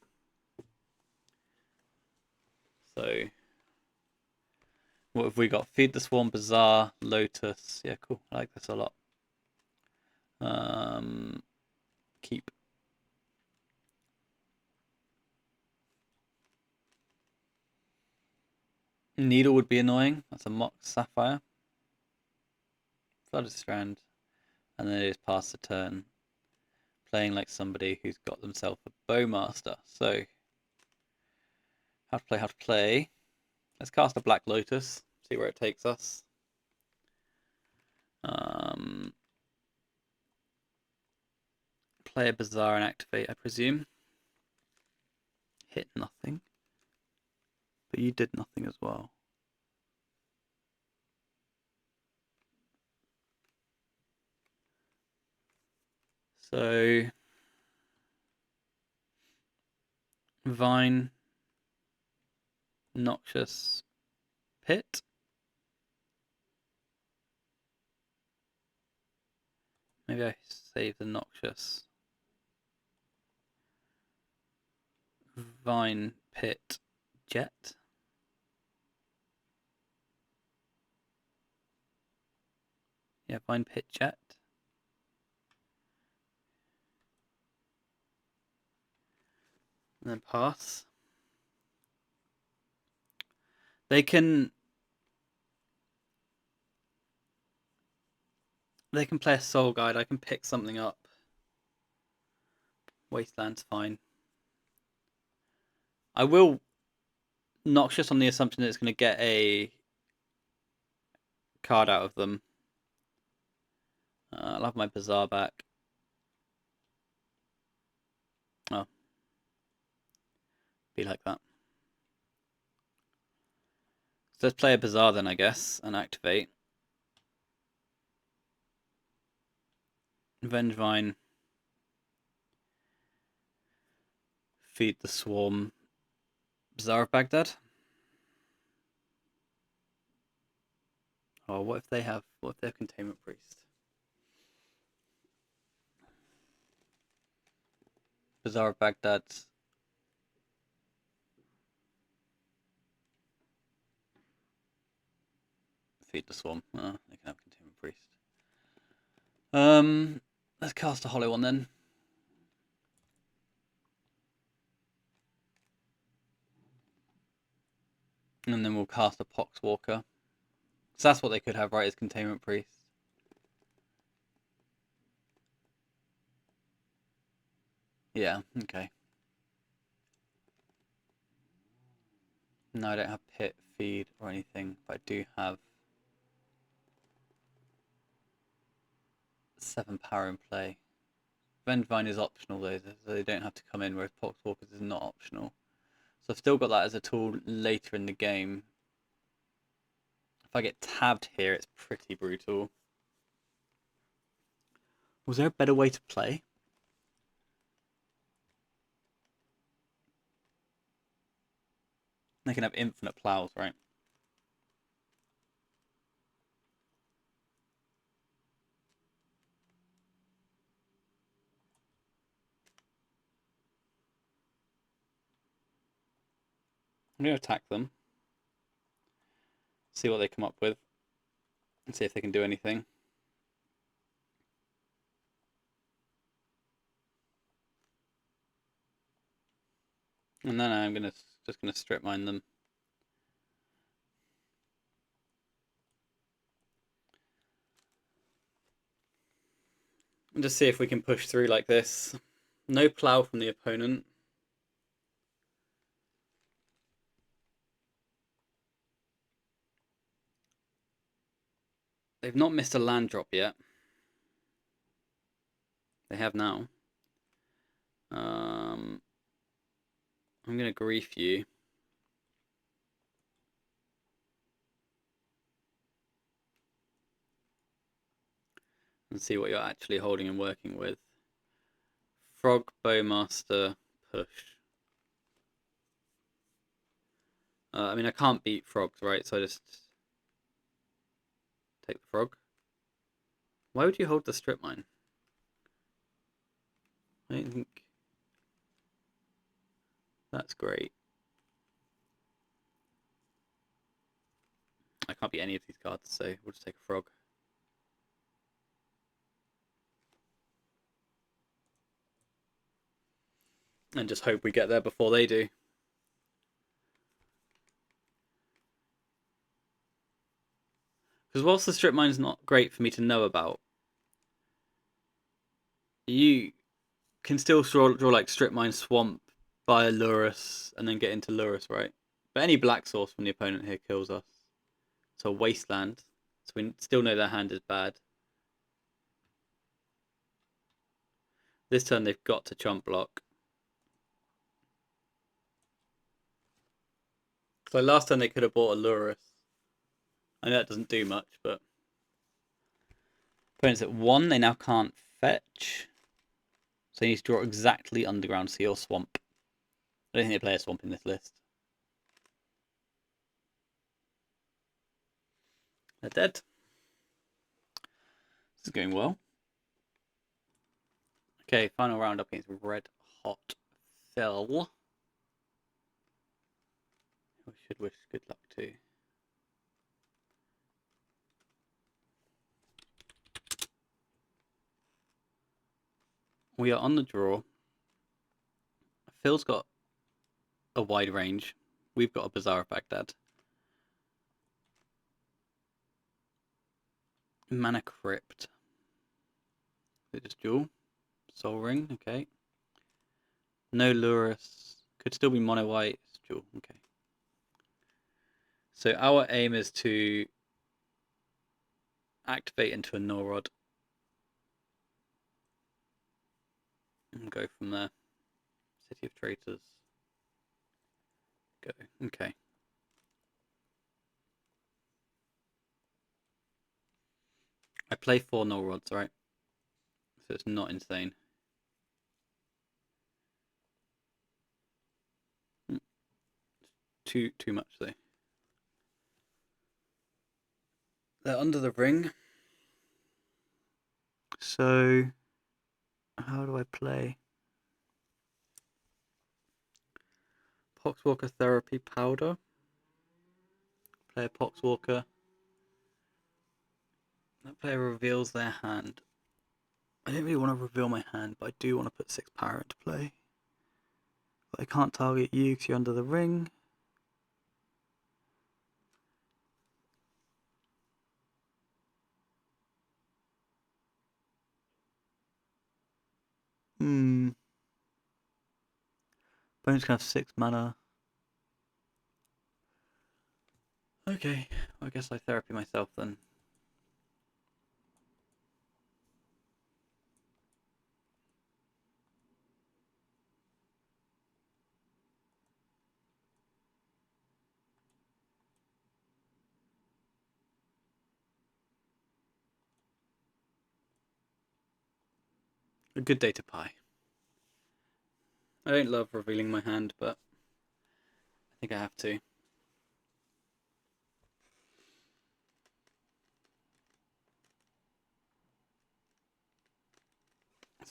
So what have we got? Feed the Swarm, Bazaar, Lotus. Yeah, cool. I like this a lot. Keep. Needle would be annoying. That's a Mock Sapphire. Flooded Strand. And then they just pass the turn. Playing like somebody who's got themselves a Bowmaster. So, how to play, how to play. Let's cast a Black Lotus. See where it takes us. Play a Bazaar and activate, I presume. Hit nothing. But you did nothing as well. So Vine, Noxious, Pit. Maybe I save the Noxious. Vine, Pit, Jet. Yeah, Vine, Pit, Jet. And then pass. They can play a Soul Guide. I can pick something up. Wasteland's fine. I will Noxious on the assumption that it's going to get a card out of them. I'll have my Bazaar back. Oh. Be like that. So let's play a Bazaar then, I guess, and activate. Vengevine. Feed the Swarm. Bazaar of Baghdad. Oh, what if they have Containment Priest? Bazaar of Baghdad. Feed the Swarm. They can have Containment Priest. Let's cast a Hollow one then. And then we'll cast a Poxwalker. So that's what they could have, right, is Containment Priest. Yeah, okay. No, I don't have Pit, Feed, or anything, but I do have 7 power in play. Vengevine is optional though, so they don't have to come in, whereas Poxwalkers is not optional. So I've still got that as a tool later in the game. If I get tabbed here, it's pretty brutal. Was there a better way to play? They can have infinite plows, right? I'm going to attack them, see what they come up with, and see if they can do anything. And then I'm just gonna strip mine them. And just see if we can push through like this. No plow from the opponent. They've not missed a land drop yet. They have now. I'm gonna grief you. And see what you're actually holding and working with. Frog, Bowmaster, push. I mean, I can't beat frogs, right? So I just take the frog. Why would you hold the strip mine? I don't think that's great. I can't beat any of these cards, so we'll just take a frog. And just hope we get there before they do. Because whilst the strip mine is not great for me to know about, you can still draw like strip mine, swamp, buy a Lurus, and then get into Lurus, right? But any black source from the opponent here kills us. So wasteland. So we still know their hand is bad. This turn they've got to chump block. So last turn they could have bought a Lurus. I know that doesn't do much, but opponent's at 1, they now can't fetch. So you need to draw exactly underground sea or swamp. I don't think they play a swamp in this list. They're dead. This is going well. Okay, final round up against Red Hot Phil. We should wish good luck to. We are on the draw. Phil's got a wide range. We've got a Bazaar of Baghdad. Mana Crypt. Is it just dual? Soul Ring, okay. No Lurus. Could still be mono white. It's dual, okay. So our aim is to activate into a Norrod. And go from there. City of Traitors. Go. Okay. I play 4 Norrods, right? So it's not insane. Too much though. They're under the ring. So how do I play? Poxwalker Therapy Powder. Play a Poxwalker. That player reveals their hand. I don't really want to reveal my hand, but I do want to put 6 power into play. But I can't target you because you're under the ring. Opponent's gonna have 6 mana. Okay, well, I guess I therapy myself then. A good day to pie. I don't love revealing my hand, but I think I have to.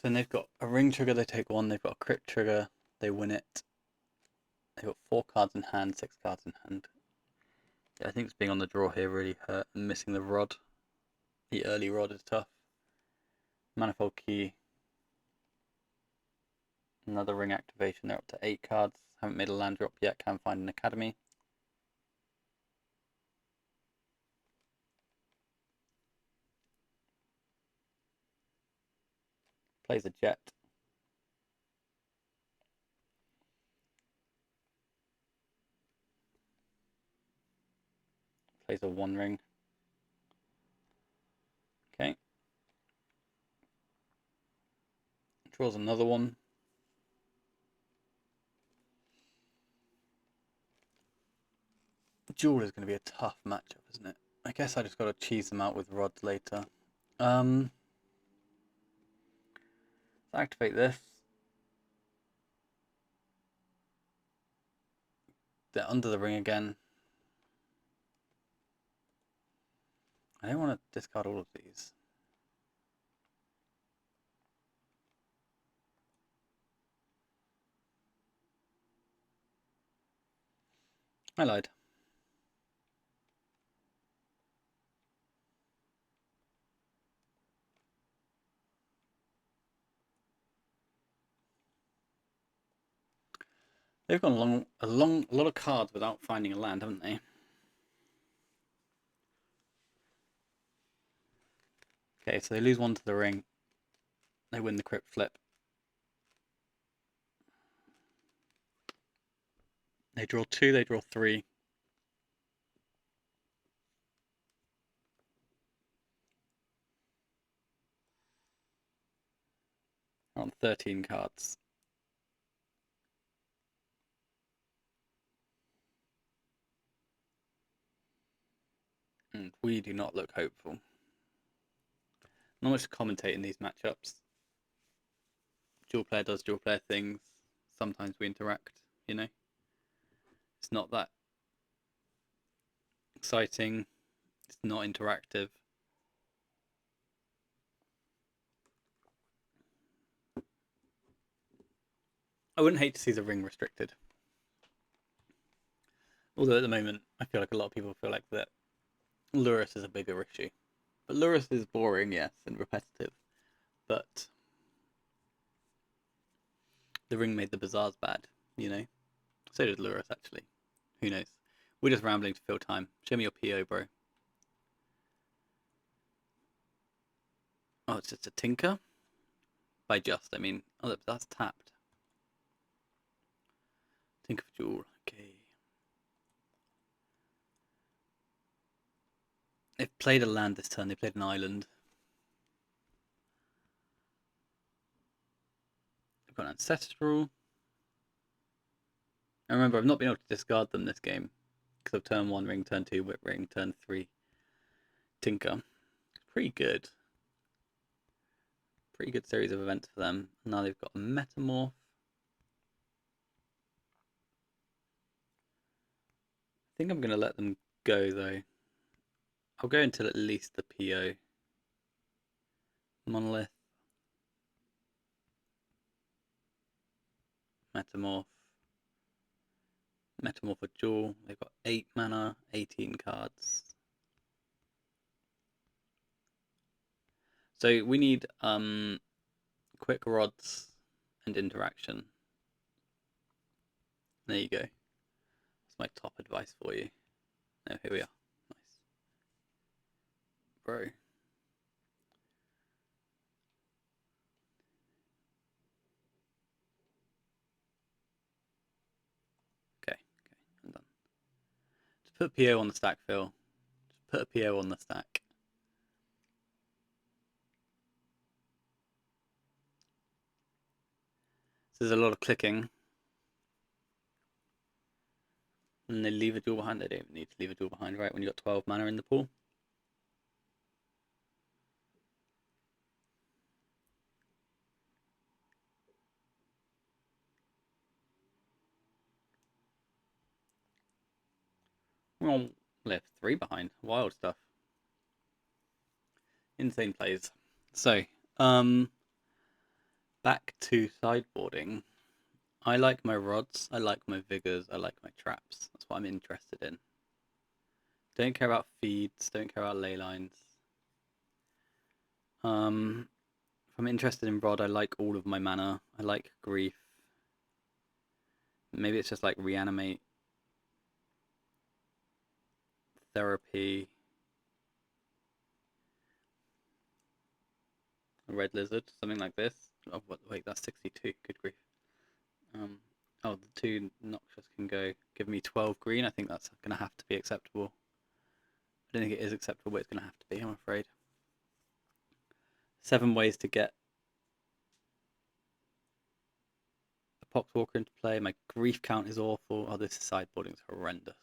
So they've got a ring trigger, they take one. They've got a crit trigger, they win it. They've got 4 cards in hand, 6 cards in hand. Yeah, I think it's being on the draw here really hurt, and missing the rod. The early rod is tough. Manifold key. Another ring activation, they're up to 8 cards. Haven't made a land drop yet, can find an academy. Plays a jet. Plays a 1 ring. Okay. Draws another one. Jewel is going to be a tough matchup, isn't it? I guess I just got to cheese them out with rods later. Let's activate this. They're under the ring again. I don't want to discard all of these. I lied. They've gone a lot of cards without finding a land, haven't they? Okay, so they lose 1 to the ring. They win the crypt flip. They draw 2, they draw 3. They're on 13 cards. And we do not look hopeful. Not much to commentate in these matchups. Dual player does dual player things. Sometimes we interact, you know. It's not that exciting. It's not interactive. I wouldn't hate to see the ring restricted. Although at the moment, I feel like a lot of people feel like that Lurrus is a bigger issue. But Lurrus is boring, yes, and repetitive. But the ring made the Bazaars bad, you know. So did Lurrus, actually. Who knows? We're just rambling to fill time. Show me your PO, bro. Oh, it's just a Tinker? By just, I mean. Oh, that's tapped. Tinker for Jewel. Okay. They've played a land this turn. They played an island. They've got an Ancestral. And remember, I've not been able to discard them this game. Because of turn 1 ring, turn 2 whip ring, turn 3 Tinker. It's pretty good. Pretty good series of events for them. Now they've got a Metamorph. I think I'm going to let them go, though. I'll go until at least the PO. Monolith. Metamorph. Metamorph for Jewel. They've got 8 mana, 18 cards. So we need quick rods and interaction. There you go. That's my top advice for you. Oh, here we are. Nice. Bro. Okay, I'm done. Just put PO on the stack, Phil. Just put a PO on the stack. So there's a lot of clicking. And they leave a duel behind. They don't need to leave a duel behind, right? When you've got 12 mana in the pool. Well, left 3 behind. Wild stuff. Insane plays. So, Back to sideboarding. I like my rods, I like my vigors, I like my traps. That's what I'm interested in. Don't care about feeds, don't care about ley lines. If I'm interested in rod, I like all of my mana. I like grief. Maybe it's just like reanimate, therapy, red lizard, something like this. Oh, wait, that's 62. Good grief. Um, oh, the two noxious can go. Give me 12 green. I think that's going to have to be acceptable. I don't think it is acceptable, but it's going to have to be, I'm afraid. 7 ways to get a Poxwalker into play. My grief count is awful. Oh, this sideboarding is horrendous.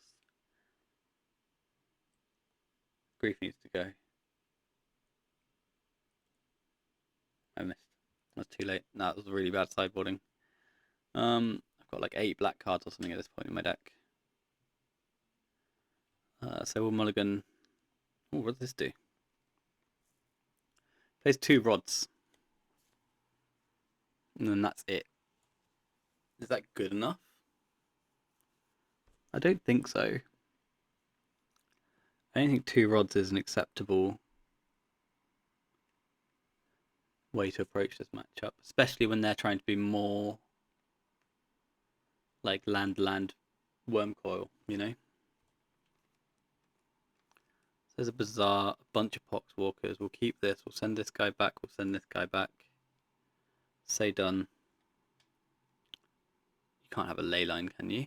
Grief needs to go. I missed. That's too late. No, that was really bad sideboarding. I've got like 8 black cards or something at this point in my deck. So we'll mulligan. Oh, what does this do? Plays 2 rods. And then that's it. Is that good enough? I don't think so. I don't think 2 rods is an acceptable way to approach this matchup, especially when they're trying to be more like land worm coil, you know? So there's a Bazaar, a bunch of Poxwalkers. We'll keep this, we'll send this guy back, we'll send this guy back. Say done. You can't have a ley line, can you?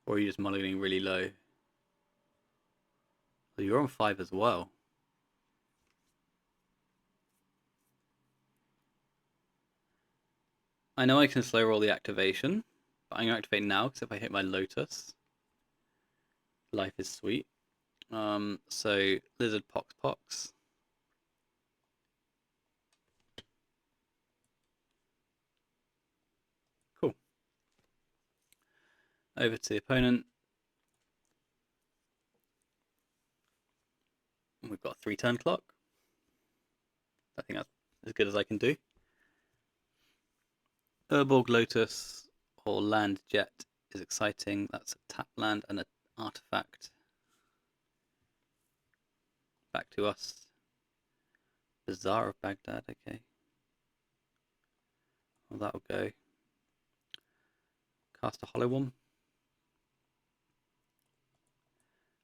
Or are you just mulliganing really low? Oh, you're on 5 as well. I know I can slow roll the activation, but I'm going to activate now because if I hit my Lotus, life is sweet. So Lizard Pox. Cool. Over to the opponent. We've got a 3-turn clock. I think that's as good as I can do. Urborg Lotus or Land Jet is exciting. That's a tap land and an artifact. Back to us. Bazaar of Baghdad, okay. Well, that'll go. Cast a hollow one.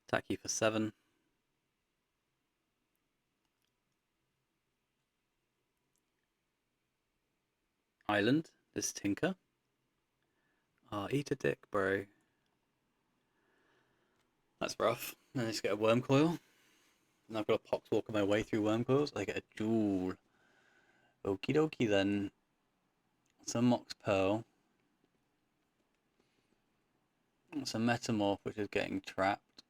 Attack you for 7. Island. This Tinker. Oh, eat a dick, bro. That's rough. And I just get a worm coil. And I've got a Poxwalker my way through worm coils. I get a jewel. Okie dokie then. Some Mox Pearl. It's a Metamorph which is getting trapped.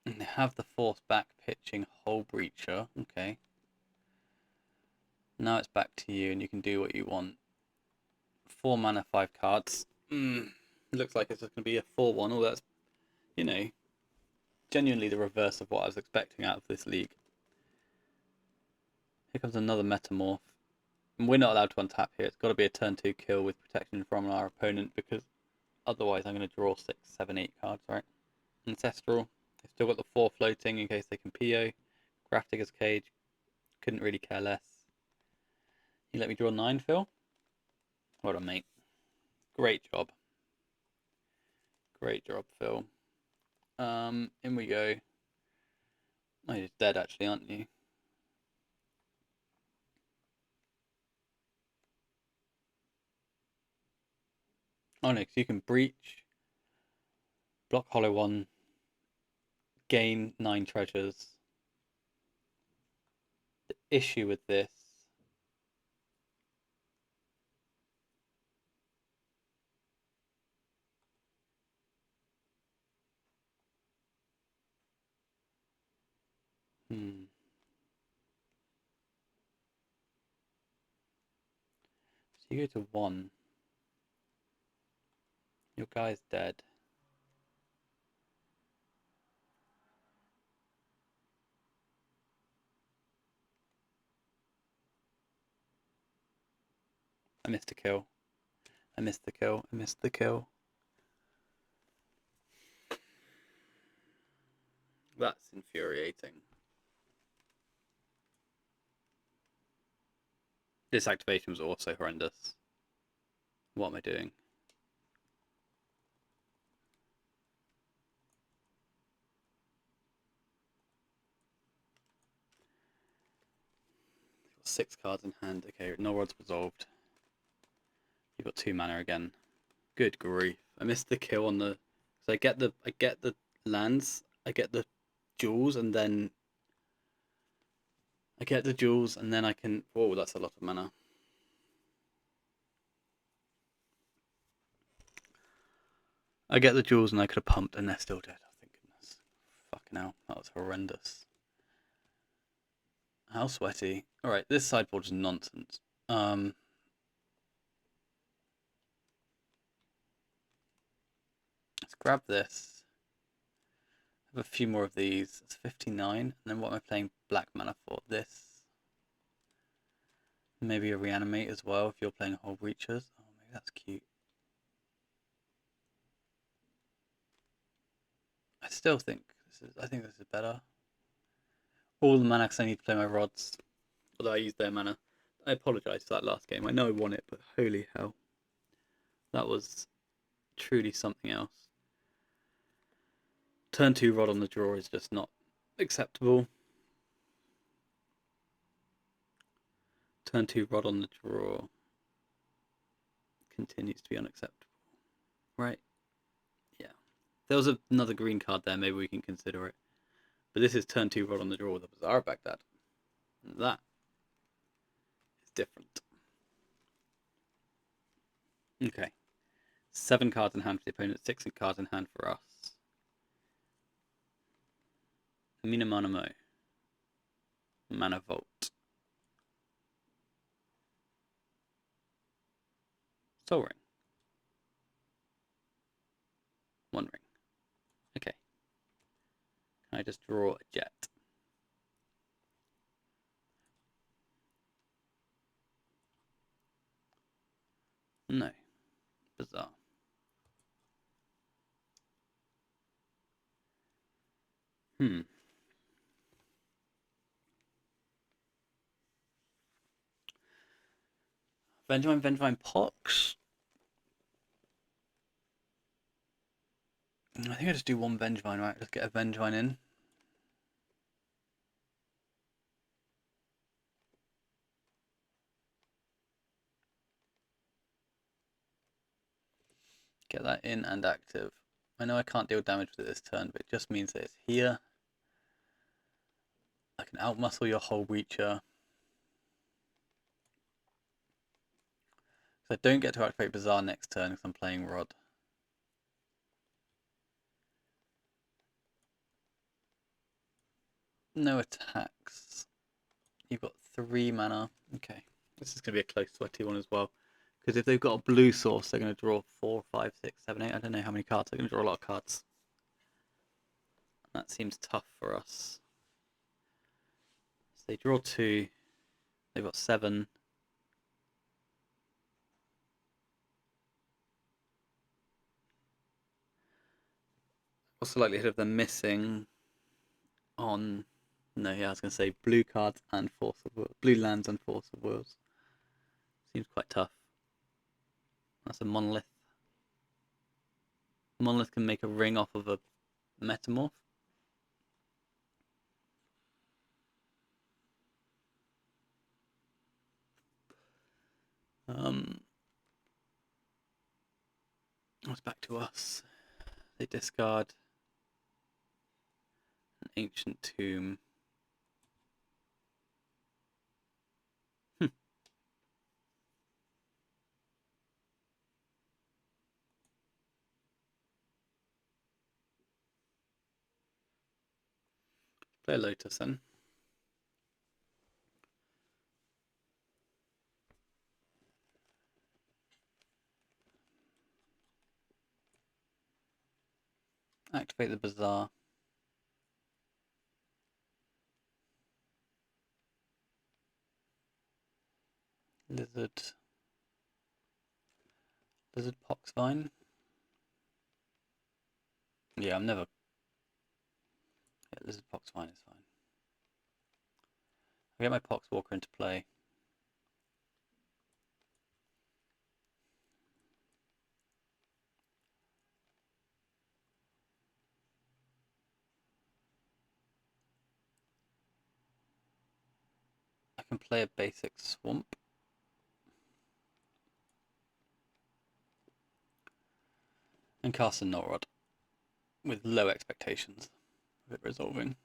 And they have the force back pitching Hull Breacher. Okay. Now it's back to you and you can do what you want. 4 mana, 5 cards. Looks like it's just going to be a 4-1. Oh, that's, you know, genuinely the reverse of what I was expecting out of this league. Here comes another Metamorph. And we're not allowed to untap here. It's got to be a turn 2 kill with protection from our opponent because otherwise I'm going to draw 6, 7, 8 cards, right? Ancestral. They've still got the 4 floating in case they can PO. Grafdigger's Cage. Couldn't really care less. You let me draw 9, Phil? Well done, mate. Great job. Great job, Phil. In we go. Oh, you're dead actually, aren't you? Oh no, because you can breach, block hollow 1, gain 9 treasures. The issue with this So you go to 1. Your guy's dead. Your guy's dead. I missed a kill. I missed the kill. I missed the kill. That's infuriating. This activation was also horrendous. What am I doing? Got 6 cards in hand. Okay, no rod's resolved. You've got 2 mana again. Good grief! I missed the kill on the. So I get the lands. I get the jewels, and then I can. Oh, that's a lot of mana. I get the jewels, and I could have pumped, and they're still dead. Oh, thank goodness. Fucking hell, that was horrendous. How sweaty. Alright, this sideboard is nonsense. Let's grab this. Have a few more of these. It's 59. And then what am I playing black mana for? This. Maybe a reanimate as well if you're playing whole breachers. Oh, maybe that's cute. I still think I think this is better. All the mana because I need to play my rods. Although I used their mana. I apologise for that last game. I know I won it, but holy hell. That was truly something else. Turn 2 rod on the draw is just not acceptable. Turn 2 rod on the draw continues to be unacceptable. Right? Yeah. If there was another green card there, maybe we can consider it. But this is turn 2 rod on the draw with a Bazaar Baghdad. That is different. Okay. 7 cards in hand for the opponent, 6 cards in hand for us. Amina Manamo. Mana Vault. Soul Ring. 1 ring. Okay. Can I just draw a jet? No. Bizarre. Vengevine Pox. I think I just do 1 Vengevine, right? Just get a Vengevine in. Get that in and active. I know I can't deal damage with it this turn, but it just means that it's here. I can outmuscle your whole Breacher. So I don't get to activate Bazaar next turn because I'm playing Rod. No attacks. You've got 3 mana. Okay. This is going to be a close, sweaty one as well. Because if they've got a blue source, they're going to draw 4, 5, 6, 7, 8. I don't know how many cards. They're going to draw a lot of cards. That seems tough for us. So they draw 2. They've got 7. What's the likelihood of them missing on... No, yeah, I was going to say blue cards and Force of Wills. Blue lands and Force of Wills. Seems quite tough. That's a Monolith. Monolith can make a ring off of a Metamorph. It's back to us. They discard an Ancient Tomb. Play a Lotus then. Activate the Bazaar. Lizard. Lizard Poxvine. Yeah, I'm never. Yeah, Lizard Poxvine is fine. I get my Poxwalker into play. I can play a basic Swamp. And cast a Null with low expectations of it resolving.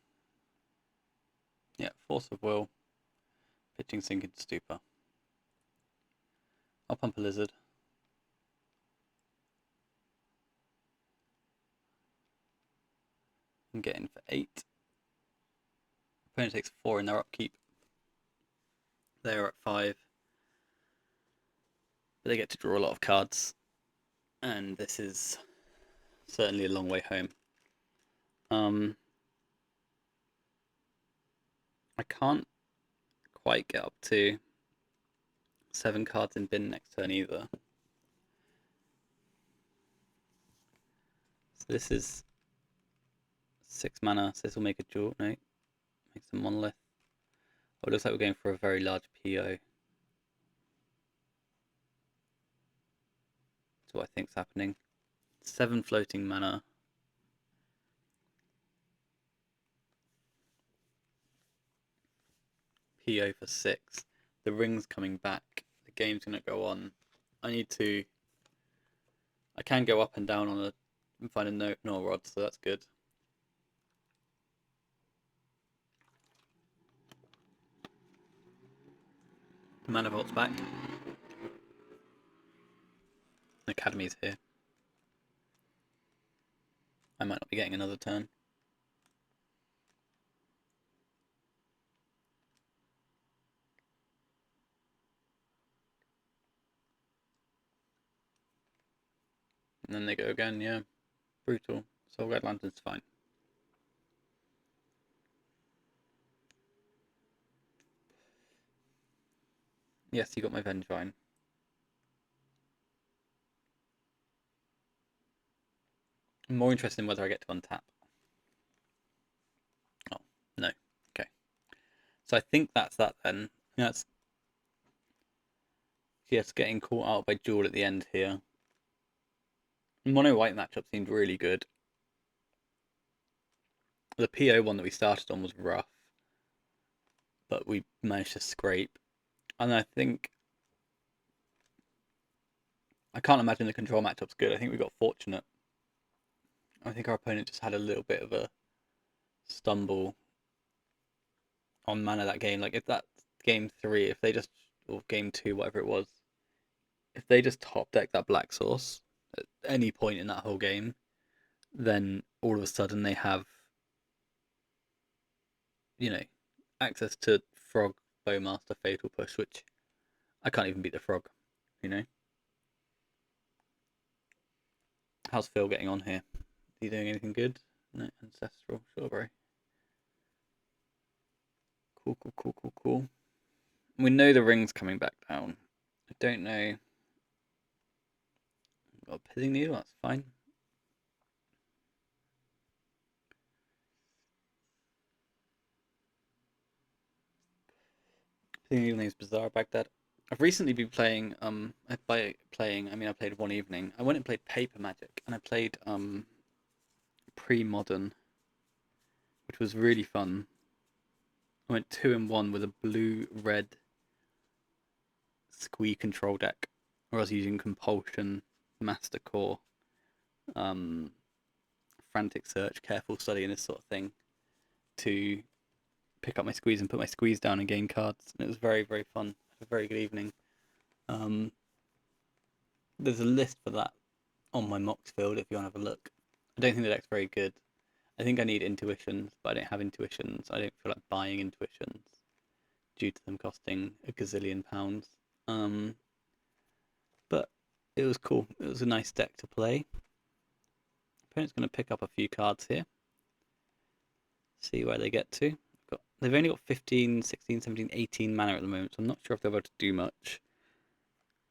Yeah, Force of Will, pitching Sink into Stupor. I'll pump a Lizard. And get in for 8. Opponent takes 4 in their upkeep. They're at 5. But they get to draw a lot of cards. And this is certainly a long way home. I can't quite get up to 7 cards in bin next turn either. So this is 6 mana, so this will make a jewel. No, makes a monolith. Oh, it looks like we're going for a very large PO. That's what I think's happening. 7 floating mana. PO for 6. The ring's coming back. The game's gonna go on. I can go up and down on and find a no rod, so that's good. Mana Vault's back. Academy's here. I might not be getting another turn. And then they go again, yeah. Brutal. Soul Red Lantern's fine. Yes, you got my Vengevine. I'm more interested in whether I get to untap. Oh, no. Okay. So I think that's that then. That's getting caught out by Jewel at the end here. Mono white matchup seemed really good. The PO one that we started on was rough, but we managed to scrape. And I think I can't imagine the control matchup's good. I think we got fortunate. I think our opponent just had a little bit of a stumble on mana that game. Like if that game 3, if they just or game 2, whatever it was, if they just top deck that black source at any point in that whole game, then all of a sudden they have, access to Frog, Bowmaster, Fatal Push, which I can't even beat the Frog, How's Phil getting on here? Is he doing anything good? No, Ancestral, sure, bro. Cool. We know the ring's coming back down. I don't know. Got a Pithing Needle, that's fine. Pithing Needle name's Bazaar, Baghdad. I've recently been playing, by playing, I mean I played one evening. I went and played Paper Magic, and I played, Pre-Modern, which was really fun. I went 2-1 with a blue-red squee control deck, where I was using Compulsion, Master Core, Frantic Search, Careful Study, and this sort of thing to pick up my squeeze and put my squeeze down and gain cards. And it was very, very fun. It was a very good evening. There's a list for that on my Mox field if you want to have a look. I don't think the deck's very good. I think I need intuitions, but I don't have intuitions. I don't feel like buying intuitions due to them costing a gazillion pounds. But it was cool. It was a nice deck to play. Opponent's going to pick up a few cards here. See where they get to. They've only got 15, 16, 17, 18 mana at the moment, so I'm not sure if they're able to do much.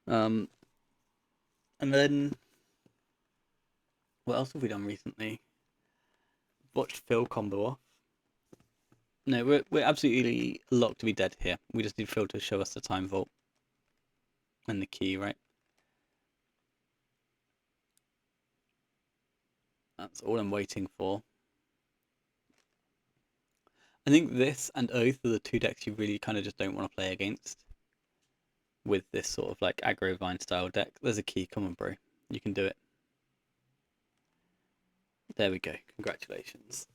And And then, what else have we done recently? Watched Phil combo off. No, we're absolutely locked to be dead here. We just need Phil to show us the time vault and the key, right? That's all I'm waiting for. I think this and Oath are the two decks you really kind of just don't want to play against with this sort of like AggroVine style deck. There's a key. Come on, bro. You can do it. There we go. Congratulations.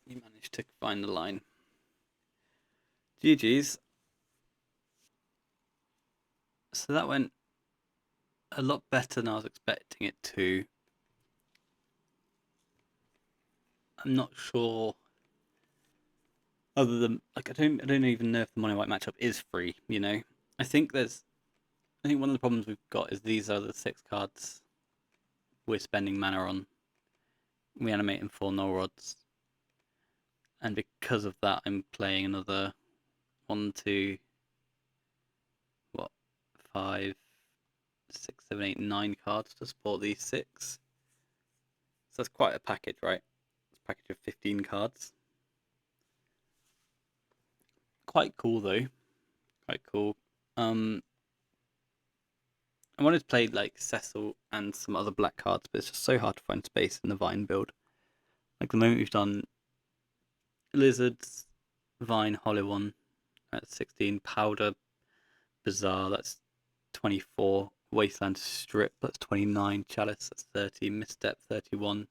You managed to find the line. GG's. So that went a lot better than I was expecting it to. I'm not sure. Other than like, I don't even know if the mono white matchup is free. You know, I think one of the problems we've got is these are the 6 cards we're spending mana on. We animate in 4 null rods, and because of that, I'm playing another 1, 2, 5, 6, 7, 8, 9 cards to support these 6. So that's quite a package, right? It's a package of 15 cards. Quite cool though. Quite cool. I wanted to play like Cecil and some other black cards, but it's just so hard to find space in the Vine build. Like the moment we've done Lizards, Vine, Hollow One, that's 16, Powder, Bazaar, that's 24, Wasteland Strip, that's 29, Chalice, that's 30, Misstep, 31.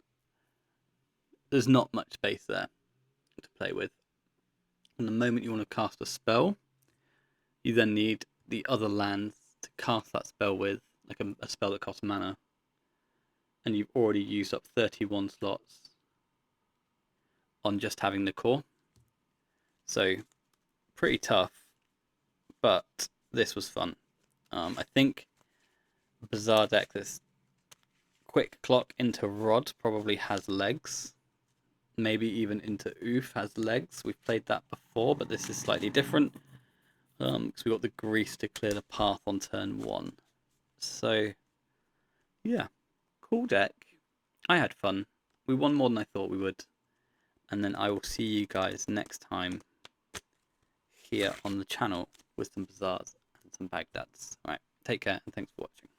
There's not much space there to play with. And the moment you want to cast a spell, you then need the other lands to cast that spell with, like a spell that costs mana. And you've already used up 31 slots on just having the core. So, pretty tough, but this was fun. I think Bazaar deck, this quick clock into Rod probably has legs. Maybe even into Oof has legs. We've played that before, but this is slightly different. Because we got the Grease to clear the path on turn 1. So, yeah, cool deck. I had fun. We won more than I thought we would. And then I will see you guys next time here on the channel with some Bazaars and some Bagdads. Alright, take care and thanks for watching.